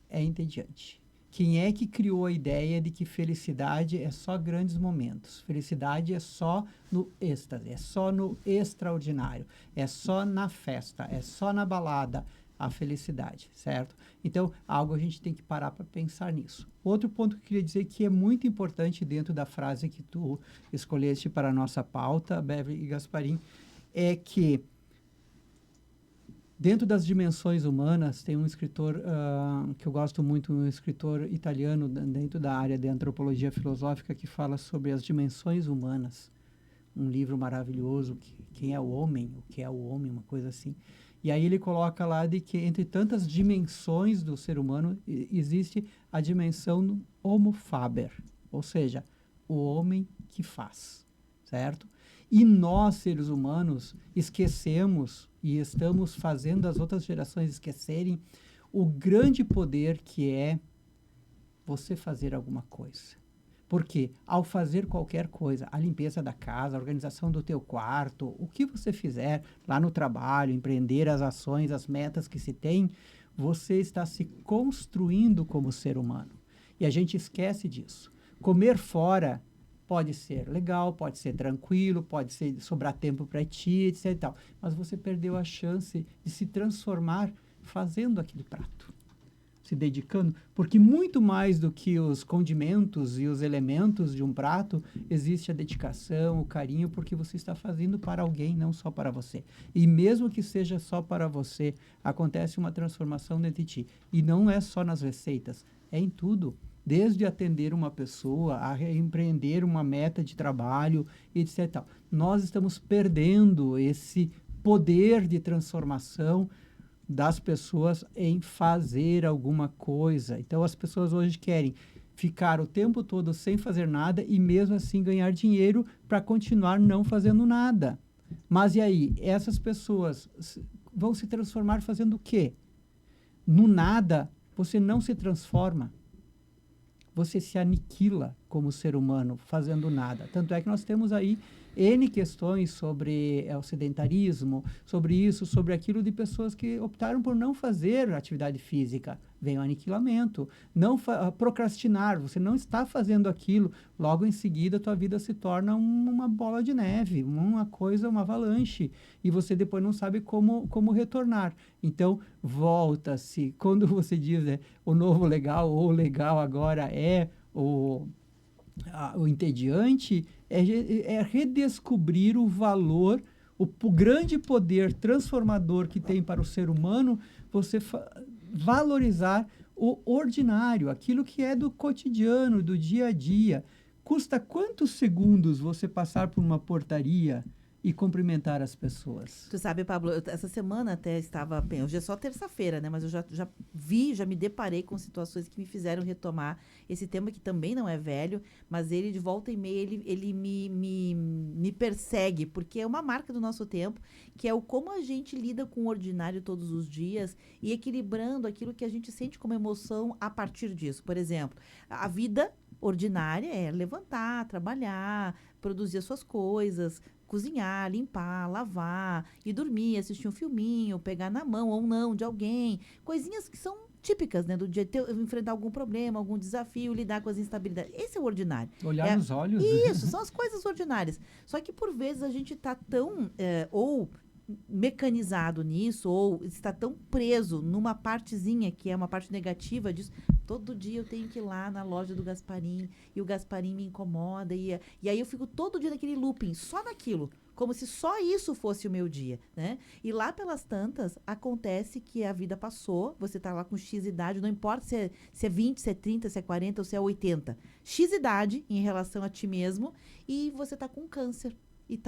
é entediante? Quem é que criou a ideia de que felicidade é só grandes momentos? Felicidade é só no êxtase, é só no extraordinário, é só na festa, é só na balada a felicidade, certo? Então, algo a gente tem que parar para pensar nisso. Outro ponto que eu queria dizer que é muito importante dentro da frase que tu escolheste para a nossa pauta, Beverly e Gasparim, é que dentro das dimensões humanas, tem um escritor que eu gosto muito, um escritor italiano dentro da área de antropologia filosófica que fala sobre as dimensões humanas. Um livro maravilhoso, Quem é o Homem? O que é o homem? Uma coisa assim. E aí ele coloca lá de que entre tantas dimensões do ser humano, existe a dimensão homo faber, ou seja, o homem que faz, certo? E nós, seres humanos, esquecemos e estamos fazendo as outras gerações esquecerem o grande poder que é você fazer alguma coisa. Porque ao fazer qualquer coisa, a limpeza da casa, a organização do teu quarto, o que você fizer lá no trabalho, empreender as ações, as metas que se tem, você está se construindo como ser humano. E a gente esquece disso. Comer fora pode ser legal, pode ser tranquilo, pode ser sobrar tempo para ti, etc. e tal. Mas você perdeu a chance de se transformar fazendo aquele prato. se dedicando, porque muito mais do que os condimentos e os elementos de um prato, existe a dedicação, o carinho, porque você está fazendo para alguém, não só para você. E mesmo que seja só para você, acontece uma transformação dentro de ti. E não é só nas receitas, é em tudo. Desde atender uma pessoa, a empreender uma meta de trabalho, etc. Nós estamos perdendo esse poder de transformação das pessoas em fazer alguma coisa. Então, as pessoas hoje querem ficar o tempo todo sem fazer nada e mesmo assim ganhar dinheiro para continuar não fazendo nada. Mas e aí? Essas pessoas vão se transformar fazendo o quê? No nada, você não se transforma. Você se aniquila como ser humano fazendo nada. Tanto é que nós temos aí N questões sobre o sedentarismo, sobre isso, sobre aquilo, de pessoas que optaram por não fazer atividade física. Vem o aniquilamento. Não procrastinar, você não está fazendo aquilo, logo em seguida a tua vida se torna uma bola de neve, uma coisa, uma avalanche, e você depois não sabe como retornar. Então, volta-se. Quando você diz o novo legal, ou o legal agora é o entediante, é redescobrir o valor, o grande poder transformador que tem para o ser humano, você valorizar o ordinário, aquilo que é do cotidiano, do dia a dia. Custa quantos segundos você passar por uma portaria e cumprimentar as pessoas? Tu sabe, Pablo, essa semana até estava bem, hoje é só terça-feira, né? Mas eu já me deparei com situações que me fizeram retomar esse tema, que também não é velho, mas ele, de volta e meia, ele me persegue, porque é uma marca do nosso tempo, que é o como a gente lida com o ordinário todos os dias e equilibrando aquilo que a gente sente como emoção a partir disso. Por exemplo, a vida ordinária é levantar, trabalhar, produzir as suas coisas, cozinhar, limpar, lavar, ir dormir, assistir um filminho, pegar na mão ou não de alguém. Coisinhas que são típicas, né? Do dia de enfrentar algum problema, algum desafio, lidar com as instabilidades. Esse é o ordinário. Olhar nos olhos. Isso, são as coisas ordinárias. Só que, por vezes, a gente está tão... ou mecanizado nisso, ou está tão preso numa partezinha que é uma parte negativa disso. Todo dia eu tenho que ir lá na loja do Gasparim e o Gasparim me incomoda e aí eu fico todo dia naquele looping, só naquilo, como se só isso fosse o meu dia, né? E lá pelas tantas, acontece que a vida passou, você está lá com X idade, não importa se é 20, se é 30, se é 40 ou se é 80. X idade em relação a ti mesmo e você está com câncer. E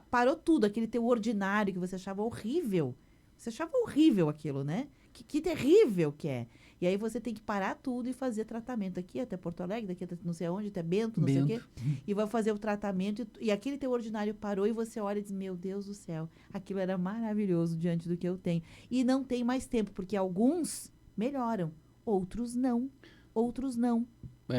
parou tudo, aquele teu ordinário que você achava horrível. Você achava horrível aquilo, né? Que terrível que é. E aí você tem que parar tudo e fazer tratamento. Aqui até Porto Alegre, daqui até não sei aonde, até Bento, não sei o quê. E vai fazer o tratamento. E aquele teu ordinário parou e você olha e diz, meu Deus do céu, aquilo era maravilhoso diante do que eu tenho. E não tem mais tempo, porque alguns melhoram, outros não. Outros não.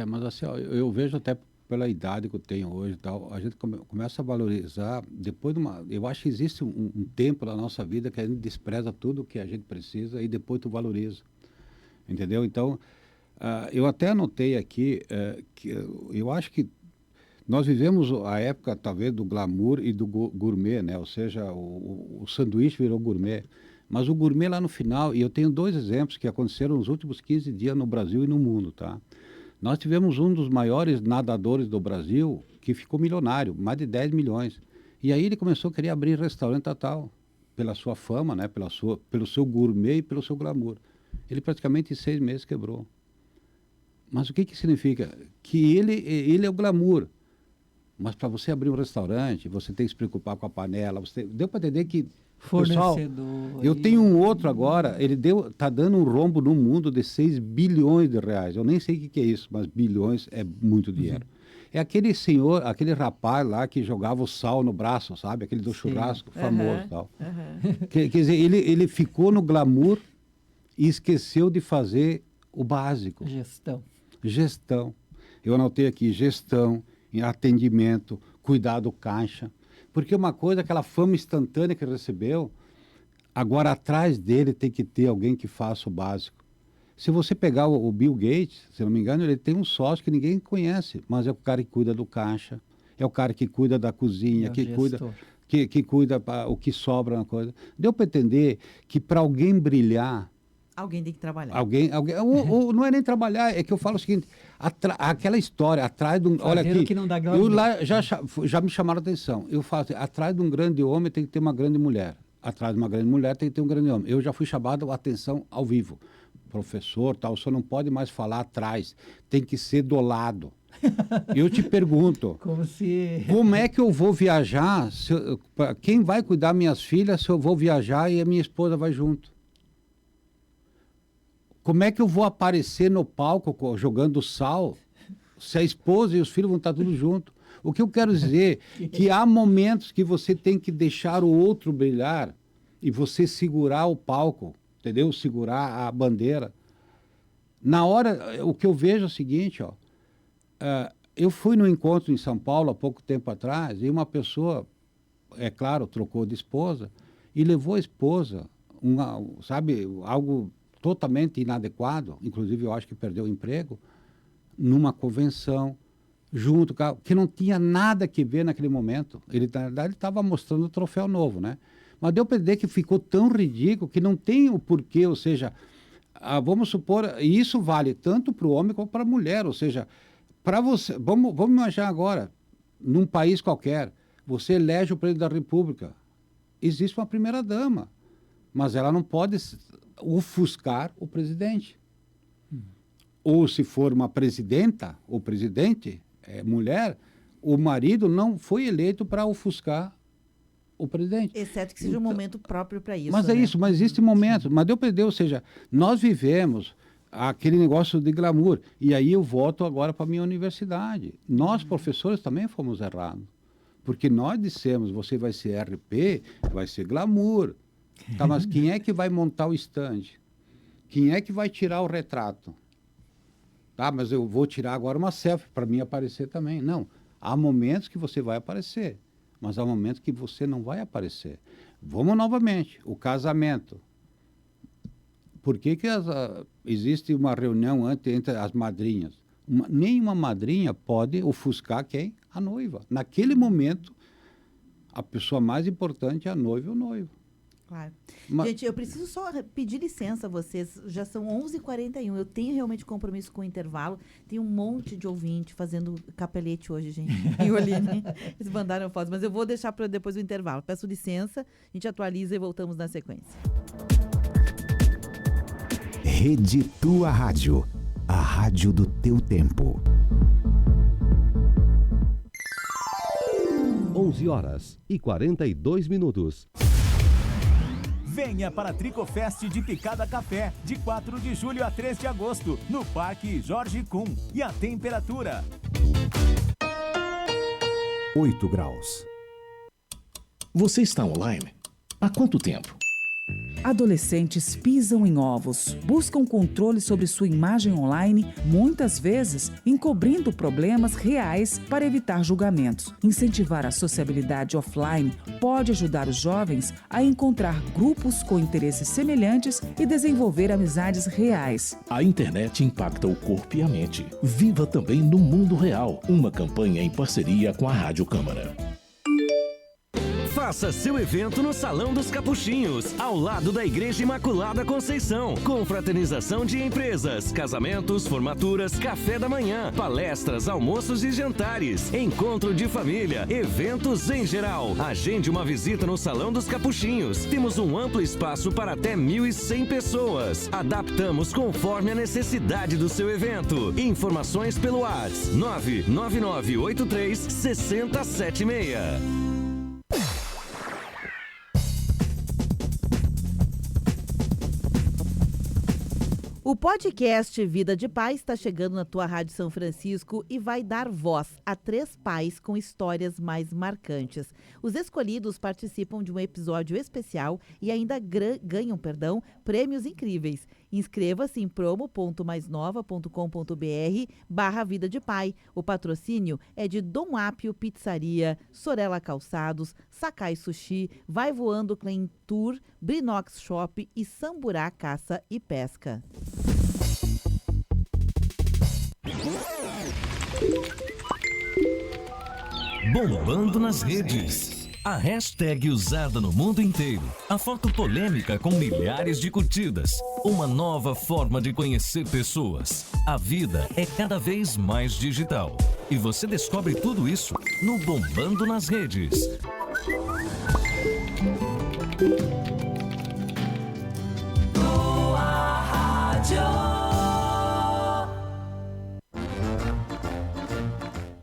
Mas assim, ó, eu vejo até pela idade que eu tenho hoje e tal, a gente começa a valorizar depois de uma... Eu acho que existe um tempo na nossa vida que a gente despreza tudo que a gente precisa e depois tu valoriza, entendeu? Então, eu até anotei aqui que eu acho que nós vivemos a época, talvez, do glamour e do gourmet, né? Ou seja, o sanduíche virou gourmet. Mas o gourmet lá no final, e eu tenho 2 exemplos que aconteceram nos últimos 15 dias no Brasil e no mundo, tá? Nós tivemos um dos maiores nadadores do Brasil que ficou milionário, mais de 10 milhões. E aí ele começou a querer abrir restaurante tal, pela sua fama, né? Pelo seu gourmet e pelo seu glamour. Ele praticamente em 6 meses quebrou. Mas o que significa? Que ele é o glamour. Mas para você abrir um restaurante, você tem que se preocupar com a panela. Deu para entender que... Pessoal, eu tenho um outro agora, ele está dando um rombo no mundo de 6 bilhões de reais. Eu nem sei o que é isso, mas bilhões é muito dinheiro. É aquele senhor, aquele rapaz lá que jogava o sal no braço, sabe? Aquele do churrasco famoso e tal. Quer dizer, ele ficou no glamour e esqueceu de fazer o básico. Gestão. Eu anotei aqui, gestão, atendimento, cuidar do caixa. Porque uma coisa, aquela fama instantânea que recebeu, agora atrás dele tem que ter alguém que faça o básico. Se você pegar o Bill Gates, se não me engano, ele tem um sócio que ninguém conhece, mas é o cara que cuida do caixa, é o cara que cuida da cozinha, que cuida o que sobra na coisa. Deu para entender que para alguém brilhar, Alguém tem que trabalhar. Ou não é nem trabalhar, é que eu falo o seguinte, aquela história, atrás de um... Olha aqui, que não dá eu lá já me chamaram a atenção. Eu falo assim, atrás de um grande homem tem que ter uma grande mulher. Atrás de uma grande mulher tem que ter um grande homem. Eu já fui chamado a atenção ao vivo. Professor, tal, o senhor não pode mais falar atrás, tem que ser do lado. Eu te pergunto, como é que eu vou viajar? Quem vai cuidar minhas filhas se eu vou viajar e a minha esposa vai junto? Como é que eu vou aparecer no palco jogando sal se a esposa e os filhos vão estar tudo junto? O que eu quero dizer é que há momentos que você tem que deixar o outro brilhar e você segurar o palco, entendeu? Segurar a bandeira. Na hora, o que eu vejo é o seguinte, ó, eu fui no encontro em São Paulo há pouco tempo atrás e uma pessoa, é claro, trocou de esposa e levou a esposa, sabe, algo totalmente inadequado, inclusive eu acho que perdeu o emprego, numa convenção, junto, que não tinha nada a ver naquele momento. Ele, na verdade, estava mostrando o troféu novo, né? Mas deu para entender que ficou tão ridículo que não tem o porquê, ou seja, vamos supor, e isso vale tanto para o homem como para a mulher, ou seja, para você, vamos imaginar agora, num país qualquer, você elege o presidente da República, existe uma primeira-dama, mas ela não pode ofuscar o presidente. Ou se for uma presidenta, ou presidente, mulher, o marido não foi eleito para ofuscar o presidente. Exceto que seja um momento próprio para isso. Mas é isso, mas existe momentos. Mas deu para entender, ou seja, nós vivemos aquele negócio de glamour. E aí eu volto agora para a minha universidade. Nós, professores, também fomos errados. Porque nós dissemos, você vai ser RP, vai ser glamour. Tá, mas quem é que vai montar o estande? Quem é que vai tirar o retrato? Tá, mas eu vou tirar agora uma selfie para mim aparecer também. Não, há momentos que você vai aparecer, mas há momentos que você não vai aparecer. Vamos novamente, o casamento. Por que existe uma reunião entre as madrinhas? Nenhuma madrinha pode ofuscar quem? A noiva. Naquele momento, a pessoa mais importante é a noiva ou o noivo. Claro. Gente, eu preciso só pedir licença a vocês. Já são 11h41. Eu tenho realmente compromisso com o intervalo. Tem um monte de ouvinte fazendo capelete hoje, gente. Em Oline. Eles mandaram fotos, mas eu vou deixar para depois do intervalo. Peço licença, a gente atualiza e voltamos na sequência. Rede Tua Rádio. A rádio do teu tempo. 11h42. Venha para a Tricofest de Picada Café, de 4 de julho a 3 de agosto, no Parque Jorge Kuhn. E a temperatura? 8 graus. Você está online? Há quanto tempo? Adolescentes pisam em ovos, buscam controle sobre sua imagem online, muitas vezes encobrindo problemas reais para evitar julgamentos. Incentivar a sociabilidade offline pode ajudar os jovens a encontrar grupos com interesses semelhantes e desenvolver amizades reais. A internet impacta o corpo e a mente. Viva também no mundo real. Uma campanha em parceria com a Rádio Câmara. Faça seu evento no Salão dos Capuchinhos, ao lado da Igreja Imaculada Conceição. Confraternização de empresas, casamentos, formaturas, café da manhã, palestras, almoços e jantares, encontro de família, eventos em geral. Agende uma visita no Salão dos Capuchinhos. Temos um amplo espaço para até 1.100 pessoas. Adaptamos conforme a necessidade do seu evento. Informações pelo WhatsApp 99983-6076. O podcast Vida de Pai está chegando na tua Rádio São Francisco e vai dar voz a 3 pais com histórias mais marcantes. Os escolhidos participam de um episódio especial e ainda ganham, prêmios incríveis. Inscreva-se em promo.maisnova.com.br/Vida de Pai. O patrocínio é de Dom Apio Pizzaria, Sorella Calçados, Sakai Sushi, Vai Voando Clean Tour, Brinox Shop e Samburá Caça e Pesca. Bombando nas redes. A hashtag usada no mundo inteiro. A foto polêmica com milhares de curtidas. Uma nova forma de conhecer pessoas. A vida é cada vez mais digital. E você descobre tudo isso no Bombando nas Redes. Boa Rádio.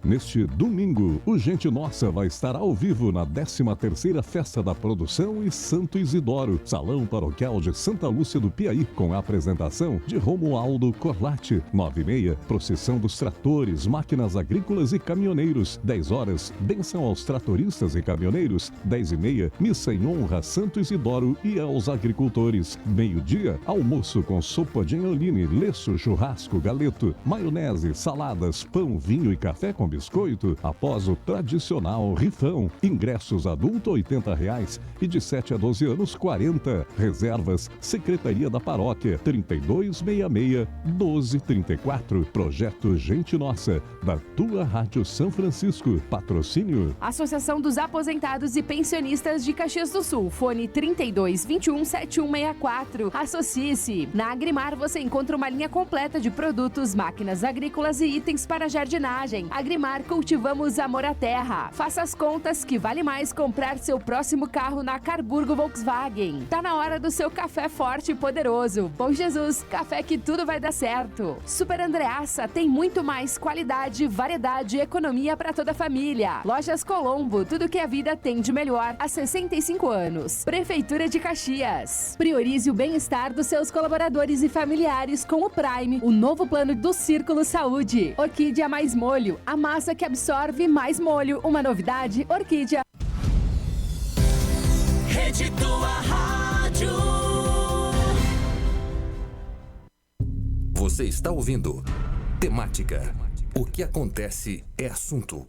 Neste domingo, o Gente Nossa vai estar ao vivo na 13ª Festa da Produção e Santo Isidoro, Salão Paroquial de Santa Lúcia do Piauí, com a apresentação de Romualdo Corlatti. 9h30, procissão dos tratores, máquinas agrícolas e caminhoneiros. 10 horas, bênção aos tratoristas e caminhoneiros. 10h30, missa em honra a Santo Isidoro e aos agricultores. Meio-dia, almoço com sopa de anholine, leço, churrasco, galeto, maionese, saladas, pão, vinho e café com biscoito, após o tradicional rifão. Ingressos adulto R$ 80 e de 7 a 12 anos 40. Reservas Secretaria da Paróquia 3266-1234. Projeto Gente Nossa, da tua Rádio São Francisco. Patrocínio Associação dos Aposentados e Pensionistas de Caxias do Sul. Fone 3221-7164. Associe-se. Na Agrimar você encontra uma linha completa de produtos, máquinas agrícolas e itens para jardinagem. Agrimar, cultivamos amor à terra. Faça as contas que vale mais comprar seu próximo carro na Carburgo Volkswagen. Tá na hora do seu café forte e poderoso. Bom Jesus, café que tudo vai dar certo. Super Andreassa tem muito mais qualidade, variedade e economia para toda a família. Lojas Colombo, tudo que a vida tem de melhor há 65 anos. Prefeitura de Caxias. Priorize o bem-estar dos seus colaboradores e familiares com o Prime, o novo plano do Círculo Saúde. Orquídea mais molho, a massa que absorve mais molho. Uma novidade, Orquídea. Rede Tua Rádio. Você está ouvindo Temática. O que acontece é assunto.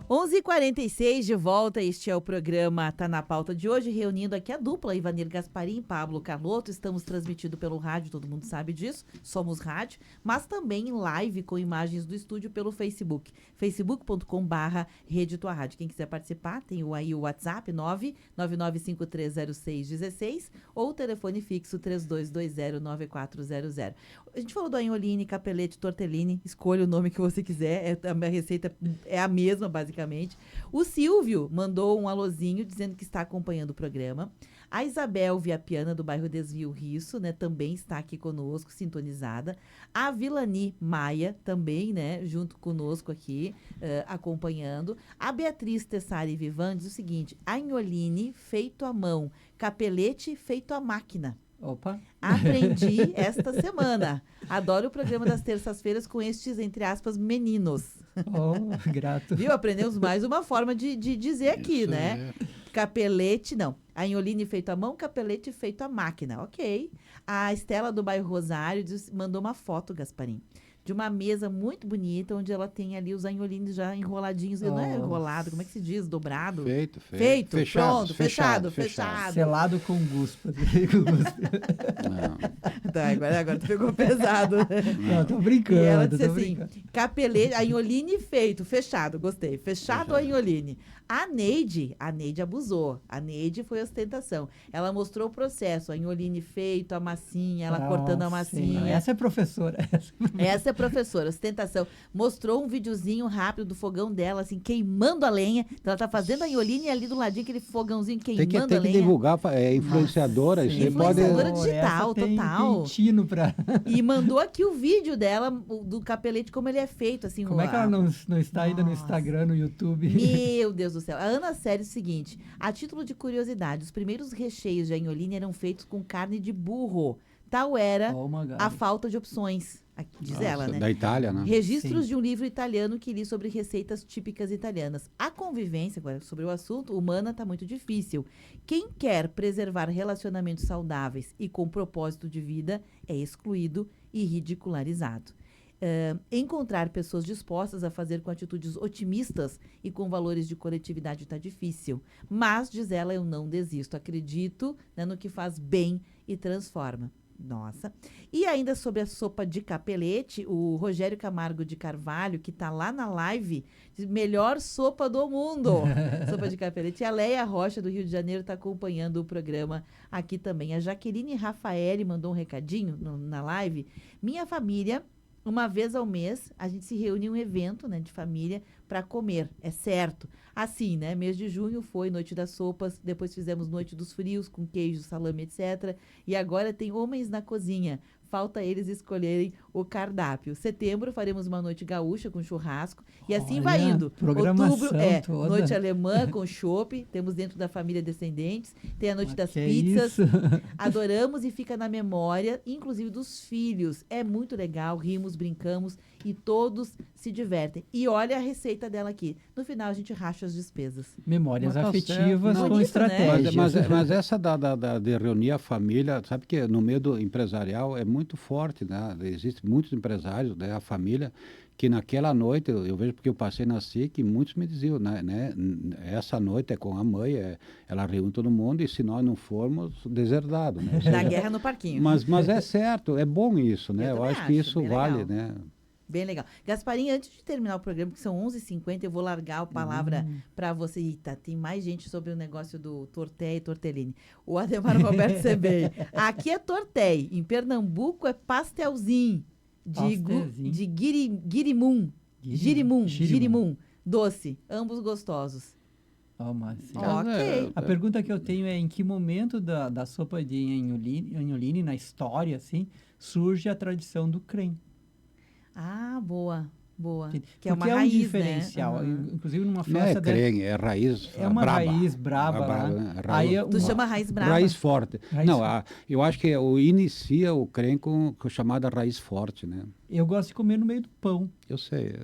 11h46 de volta, este é o programa Tá na Pauta de hoje, reunindo aqui a dupla Ivanir Gasparim e Pablo Carlotto. Estamos transmitindo pelo rádio, todo mundo sabe disso, somos rádio, mas também em live com imagens do estúdio pelo Facebook, facebook.com/Rede Tua Rádio. Quem quiser participar, tem aí o WhatsApp 999530616 ou o telefone fixo 32209400. A gente falou do anholine, capelete, tortellini, escolha o nome que você quiser, a receita é a mesma, basicamente. O Silvio mandou um alôzinho dizendo que está acompanhando o programa. A Isabel Viapiana, do bairro Desvio Risso, né, também está aqui conosco, sintonizada. A Vilani Maia também, né, junto conosco aqui, acompanhando. A Beatriz Tessari Vivan diz o seguinte: anholine feito à mão, capelete feito à máquina. Opa! Aprendi esta semana. Adoro o programa das terças-feiras com estes, entre aspas, meninos. Oh, grato. Viu? Aprendemos mais uma forma de dizer aqui, isso, né? Capelete, não. Anholine feito à mão, capelete feito à máquina. Ok. A Estela do bairro Rosário mandou uma foto, Gasparim, de uma mesa muito bonita, onde ela tem ali os anholines já enroladinhos. Não é enrolado, como é que se diz? Dobrado? Feito. Fechado, pronto, fechado. Selado com guspa. Tá, agora tu pegou pesado. Não, tô brincando. E ela disse assim, capelete, anholine feito, fechado, gostei. Fechado ou anholine? A Neide abusou. A Neide foi ostentação. Ela mostrou o processo, anholine feito, a massinha, ela cortando a massinha. Sim, essa é professora. Essa é professora, ostentação. Mostrou um videozinho rápido do fogão dela, assim, queimando a lenha. Então ela tá fazendo a anholine e ali do ladinho aquele fogãozinho queimando a lenha. Tem que divulgar, influenciadora. Nossa, influenciadora digital, total. E mandou aqui o vídeo dela, do capelete, como ele é feito, assim. Como é que ela não está ainda no Instagram, no YouTube? Meu Deus do céu. A Ana Sério, o seguinte, a título de curiosidade, os primeiros recheios de anholine eram feitos com carne de burro. Tal era a falta de opções, diz ela, né? Da Itália, né? Registros de um livro italiano que li sobre receitas típicas italianas. A convivência, agora, sobre o assunto, humana está muito difícil. Quem quer preservar relacionamentos saudáveis e com propósito de vida é excluído e ridicularizado. Encontrar pessoas dispostas a fazer com atitudes otimistas e com valores de coletividade está difícil. Mas, diz ela, eu não desisto. Acredito, né, no que faz bem e transforma. Nossa. E ainda sobre a sopa de capelete, o Rogério Camargo de Carvalho, que está lá na live, diz, melhor sopa do mundo. Sopa de capelete. E a Leia Rocha, do Rio de Janeiro, está acompanhando o programa aqui também. A Jaqueline Rafaeli mandou um recadinho na live. Minha família, uma vez ao mês, a gente se reúne em um evento, né, de família para comer, é certo. Assim, né, mês de junho foi Noite das Sopas, depois fizemos Noite dos Frios, com queijo, salame, etc. E agora tem Homens na Cozinha. Falta eles escolherem o cardápio. Setembro faremos uma noite gaúcha com churrasco. E assim vai indo. Outubro toda. noite alemã com chopp. Temos dentro da família Descendentes. Tem a noite das pizzas. Adoramos e fica na memória, inclusive dos filhos. É muito legal, rimos, brincamos e todos se divertem. E olha a receita dela aqui. No final a gente racha as despesas. Memórias Mas tá afetivas certo. com Bonito, estratégias. Mas essa de reunir a família, sabe que no meio do empresarial é muito forte, né? Existem muitos empresários, né? A família, que naquela noite, eu vejo porque eu passei na SIC, e muitos me diziam, né? Essa noite é com a mãe, ela reúne todo mundo, e se nós não formos, deserdado, né? Na guerra no parquinho. Mas é certo, é bom isso, né? Eu acho que isso bem vale, legal. né? Bem legal. Gasparinho, antes de terminar o programa, que são 11h50, eu vou largar a palavra para você. Eita, tem mais gente sobre o negócio do torté e tortellini. O Ademar Roberto Sebei. Aqui é torté, em Pernambuco é pastelzinho de girimum, doce, ambos gostosos. Ok. A pergunta que eu tenho é em que momento da sopa de anholine, na história, assim, surge a tradição do creme? Ah, boa. Que é porque uma raiz, um diferencial. Né? Inclusive numa Não festa... é creme, é raiz É uma braba. raiz braba. Né? Aí Tu chama raiz braba? Raiz forte. Raiz Não, forte. eu acho que inicia o creme com a chamada raiz forte, né? Eu gosto de comer no meio do pão. Eu sei.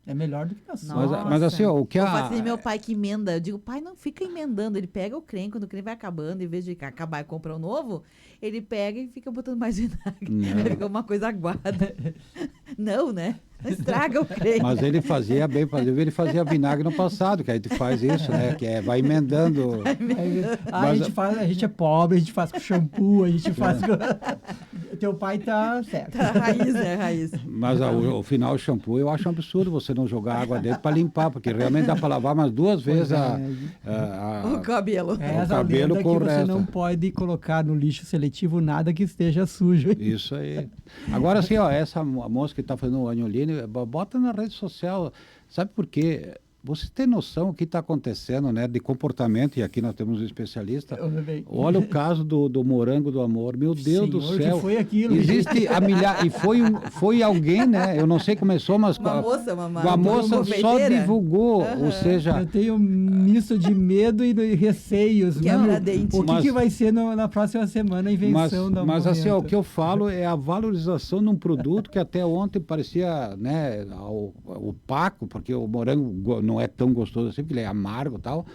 É melhor do que na sopa. Mas assim, ó, o que Eu faço assim, meu pai que emenda. Eu digo, pai, não fica emendando. Ele pega o creme, quando o creme vai acabando, em vez de acabar e comprar um novo, ele pega e fica botando mais vinagre. Aí fica uma coisa aguada. Não, né? Não estraga o creme. Mas ele fazia bem, ele fazia vinagre no passado, que a gente faz isso, né? Que vai emendando. A gente é pobre, a gente faz com shampoo, a gente faz com... Teu pai tá certo. Tá, raiz. Mas o final do shampoo, eu acho um absurdo você não jogar água dentro para limpar, porque realmente dá para lavar umas 2 vezes o cabelo. O cabelo com o você resto. não pode colocar no lixo seletivo nada que esteja sujo. Isso aí. Agora, assim, ó, essa moça que está fazendo o anholine, bota na rede social. Sabe por quê? Você tem noção do que está acontecendo, né, de comportamento, e aqui nós temos um especialista. Olha o caso do morango do amor. Meu Deus do céu. Foi aquilo. Existe e foi alguém, né? Eu não sei como começou, mas uma moça só divulgou, ou seja... Eu tenho um misto de medo e receios. O que vai ser na próxima semana a invenção da Mas assim, ó, o que eu falo é a valorização de um produto que até ontem parecia, né, opaco, porque o morango não é tão gostoso assim, porque ele é amargo e tal,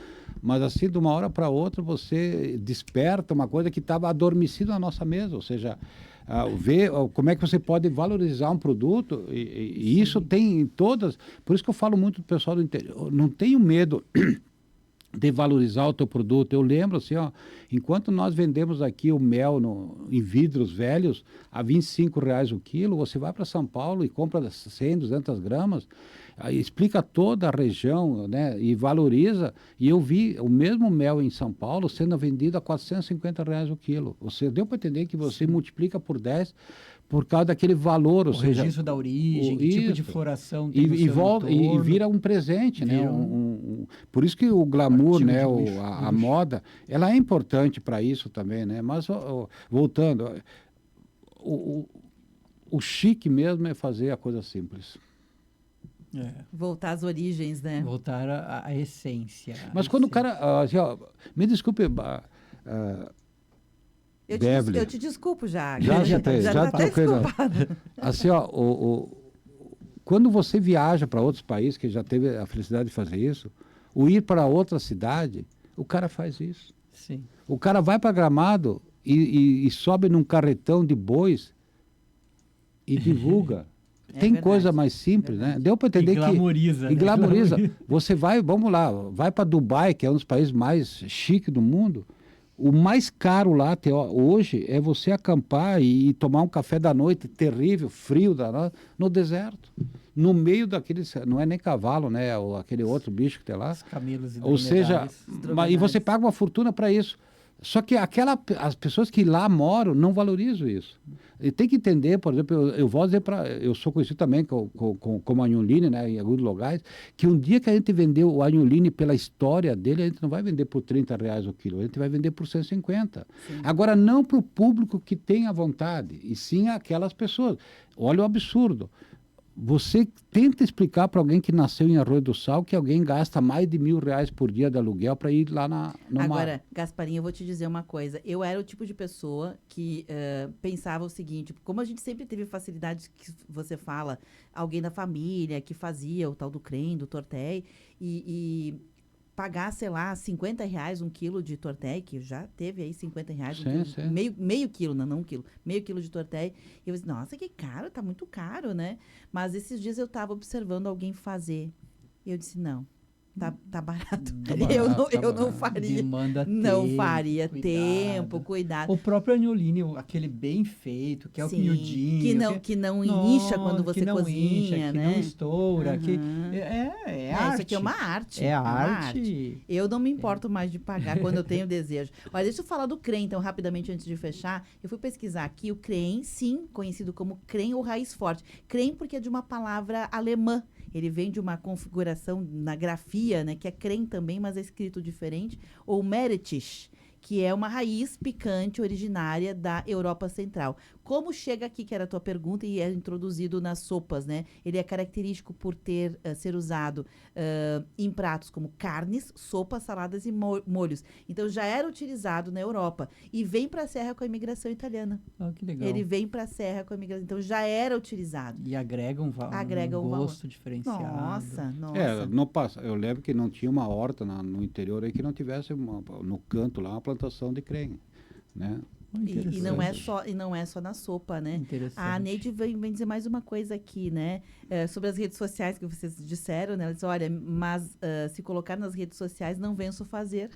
mas assim, de uma hora para outra, você desperta uma coisa que estava adormecida na nossa mesa, ou seja, ver como é que você pode valorizar um produto, e isso tem em todas, por isso que eu falo muito do pessoal do interior, não tenho medo de valorizar o teu produto. Eu lembro assim, ó, enquanto nós vendemos aqui o mel em vidros velhos a R$25 o quilo, você vai para São Paulo e compra 100, 200 gramas, aí explica toda a região, né, e valoriza. E eu vi o mesmo mel em São Paulo sendo vendido a R$450 o quilo. Você deu para entender que você multiplica por 10 por causa daquele valor, ou seja, registro da origem, que tipo de floração tem e vira um presente, né? Por isso que o glamour, né? A moda, ela é importante para isso também, né? Mas voltando, o chique mesmo é fazer a coisa simples. Voltar às origens, né? Voltar à essência. Mas quando o cara, assim, ó, me desculpe. Eu te desculpo já. Já troquei. Assim, ó, quando você viaja para outros países, que já teve a felicidade de fazer isso, o ir para outra cidade, o cara faz isso. Sim. O cara vai para Gramado e sobe num carretão de bois e divulga. Tem verdade, coisa mais simples, né? Deu para entender glamoriza, e glamoriza. Você vai, vamos lá, vai para Dubai, que é um dos países mais chiques do mundo. O mais caro lá hoje é você acampar e tomar um café da noite terrível, frio, no deserto. No meio daqueles, não é nem cavalo, né? Aquele outro bicho que tem lá. Os camelos e Ou seja, e você paga uma fortuna para isso. Só que as pessoas que lá moram não valorizam isso. E tem que entender, por exemplo, eu vou dizer eu sou conhecido também como anholine, né, em alguns lugares, que um dia que a gente vendeu o anholine pela história dele, a gente não vai vender por R$30 o quilo, a gente vai vender por 150. Sim. Agora, não para o público que tem a vontade, e sim aquelas pessoas. Olha o absurdo. Você tenta explicar para alguém que nasceu em Arroio do Sal que alguém gasta mais de R$1.000 por dia de aluguel para ir lá no mar. Agora, Gasparinho, eu vou te dizer uma coisa. Eu era o tipo de pessoa que pensava o seguinte, como a gente sempre teve facilidade que você fala, alguém da família que fazia o tal do creme, do tortéi, e pagar, sei lá, R$50 um quilo de tortéi, que já teve aí R$50 um quilo, meio quilo, não um quilo, meio quilo de tortéi. E eu disse, nossa, que caro, tá muito caro, né? Mas esses dias eu estava observando alguém fazer. E eu disse, não, tá barato. Eu não faria. Não faria cuidado. O próprio anholine, aquele bem feito, que é o miudinho. Que não incha quando você Que cozinha, né? não estoura. Que é arte. Isso aqui é uma arte. É arte. Eu não me importo mais de pagar quando eu tenho desejo. Olha, deixa eu falar do creme, então, rapidamente, antes de fechar. Eu fui pesquisar aqui o creme, sim, conhecido como creme ou raiz forte. Creme porque é de uma palavra alemã. Ele vem de uma configuração na grafia, né, que é creme também, mas é escrito diferente, ou Meerrettich, que é uma raiz picante originária da Europa Central. Como chega aqui, que era a tua pergunta, e é introduzido nas sopas, né? Ele é característico por ser usado em pratos como carnes, sopas, saladas e molhos. Então, já era utilizado na Europa. E vem para a Serra com a imigração italiana. Ah, que legal. Ele vem para a Serra com a imigração. Então, já era utilizado. E agrega um gosto diferenciado. Nossa. Eu lembro que não tinha uma horta no interior aí que não tivesse no canto lá uma plantação de creme, né? E não é só na sopa, né? A Neide vem dizer mais uma coisa aqui, né? Sobre as redes sociais que vocês disseram, né? Ela disse, olha, mas se colocar nas redes sociais, não venço fazer.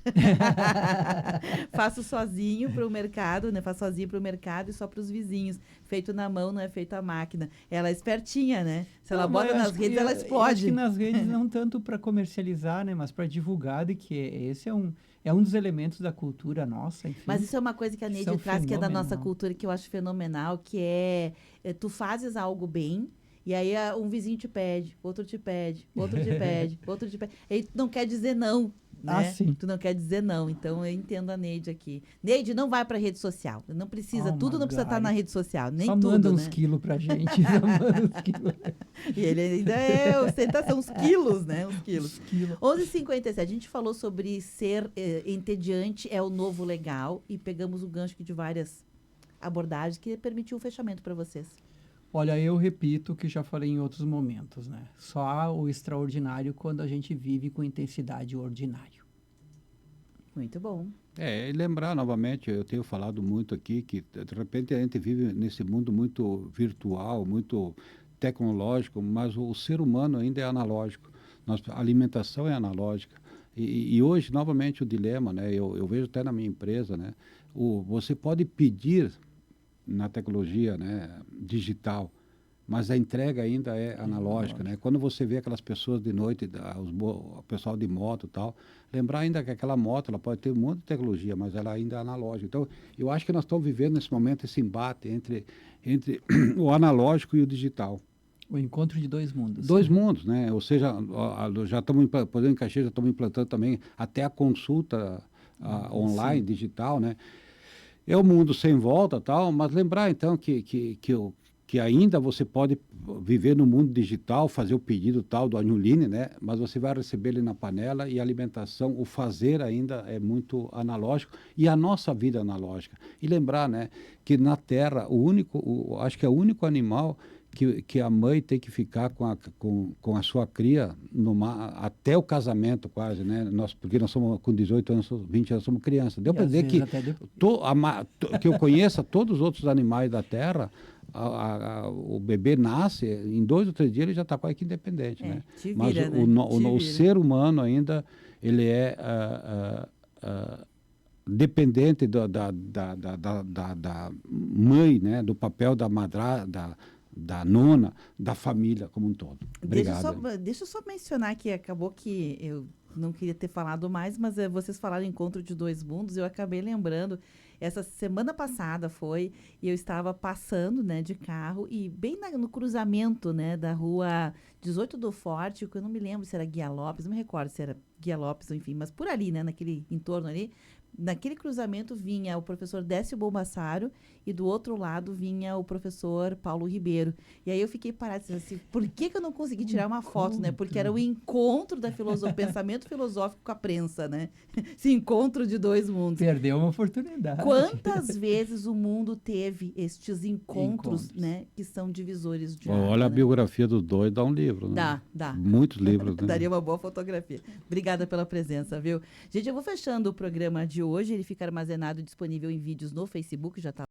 Faço sozinho para o mercado, né? Faço sozinho para o mercado e só para os vizinhos. Feito na mão, não é feito à máquina. Ela é espertinha, né? Se ela bota nas redes, ela explode. Acho que nas redes não tanto para comercializar, né? Mas para divulgar de que esse é um dos elementos da cultura nossa, enfim. Mas isso é uma coisa que a Neide traz, que é da nossa cultura, que eu acho fenomenal, que é tu fazes algo bem, e aí um vizinho te pede, outro te pede, outro te pede, outro te pede. Aí tu não quer dizer não, né? Sim. Tu não quer dizer não. Então, eu entendo a Neide aqui. Neide, não vai pra rede social. Não precisa, tudo não precisa estar na rede social, nem só tudo, manda né? uns quilos pra gente. Só manda uns quilos. E ele ainda é ostentação, uns quilos, né? Uns quilos. 11h57, a gente falou sobre ser entediante é o novo legal e pegamos o gancho aqui de várias abordagens que permitiu o fechamento para vocês. Olha, eu repito o que já falei em outros momentos, né? Só há o extraordinário quando a gente vive com intensidade ordinário. Muito bom. E lembrar novamente, eu tenho falado muito aqui que de repente a gente vive nesse mundo muito virtual, muito tecnológico, mas o ser humano ainda é analógico. A alimentação é analógica. E hoje, novamente, o dilema, né? Eu vejo até na minha empresa, né? Você pode pedir na tecnologia, né, digital, mas a entrega ainda é analógica, né? Quando você vê aquelas pessoas de noite, o pessoal de moto e tal, lembrar ainda que aquela moto ela pode ter um monte de tecnologia, mas ela ainda é analógica. Então, eu acho que nós estamos vivendo nesse momento esse embate entre o analógico e o digital. O encontro de dois mundos. Dois mundos, né? Ou seja, já estamos, por exemplo, em Caxias, já estamos implantando também até a consulta online, digital, né? É o mundo sem volta, tal, mas lembrar então que ainda você pode viver no mundo digital, fazer o pedido tal do anholine, né? Mas você vai receber ele na panela e a alimentação, o fazer ainda é muito analógico e a nossa vida é analógica. E lembrar, né, que na Terra acho que é o único animal que a mãe tem que ficar com a sua cria até o casamento quase, né? Porque nós somos com 18 anos, 20 anos, somos crianças. Deu para dizer que que eu conheça todos os outros animais da Terra, o bebê nasce, em 2 ou 3 dias ele já está quase que independente, né? Mas o ser humano ainda, ele é dependente da mãe, né, do papel da da nona, da família como um todo. Obrigado. Deixa eu só mencionar que acabou que eu não queria ter falado mais, mas vocês falaram Encontro de Dois Mundos, eu acabei lembrando, essa semana passada e eu estava passando, né, de carro, e bem no cruzamento, né, da rua 18 do Forte, que eu não me lembro se era Guia Lopes, não me recordo se era Guia Lopes, enfim, mas por ali, né, naquele entorno ali, naquele cruzamento vinha o professor Décio Bolmassaro e do outro lado vinha o professor Paulo Ribeiro. E aí eu fiquei parada assim, por que eu não consegui tirar uma foto, né? Porque era o encontro da pensamento filosófico com a prensa, né? Esse encontro de dois mundos. Perdeu uma oportunidade. Quantas vezes o mundo teve estes encontros, né? Que são divisores de água, olha, a né? biografia dos dois dá um livro, né? Dá. Muitos livros. Né? Daria uma boa fotografia. Obrigada pela presença, viu? Gente, eu vou fechando o programa de hoje. Ele fica armazenado e disponível em vídeos no Facebook, já está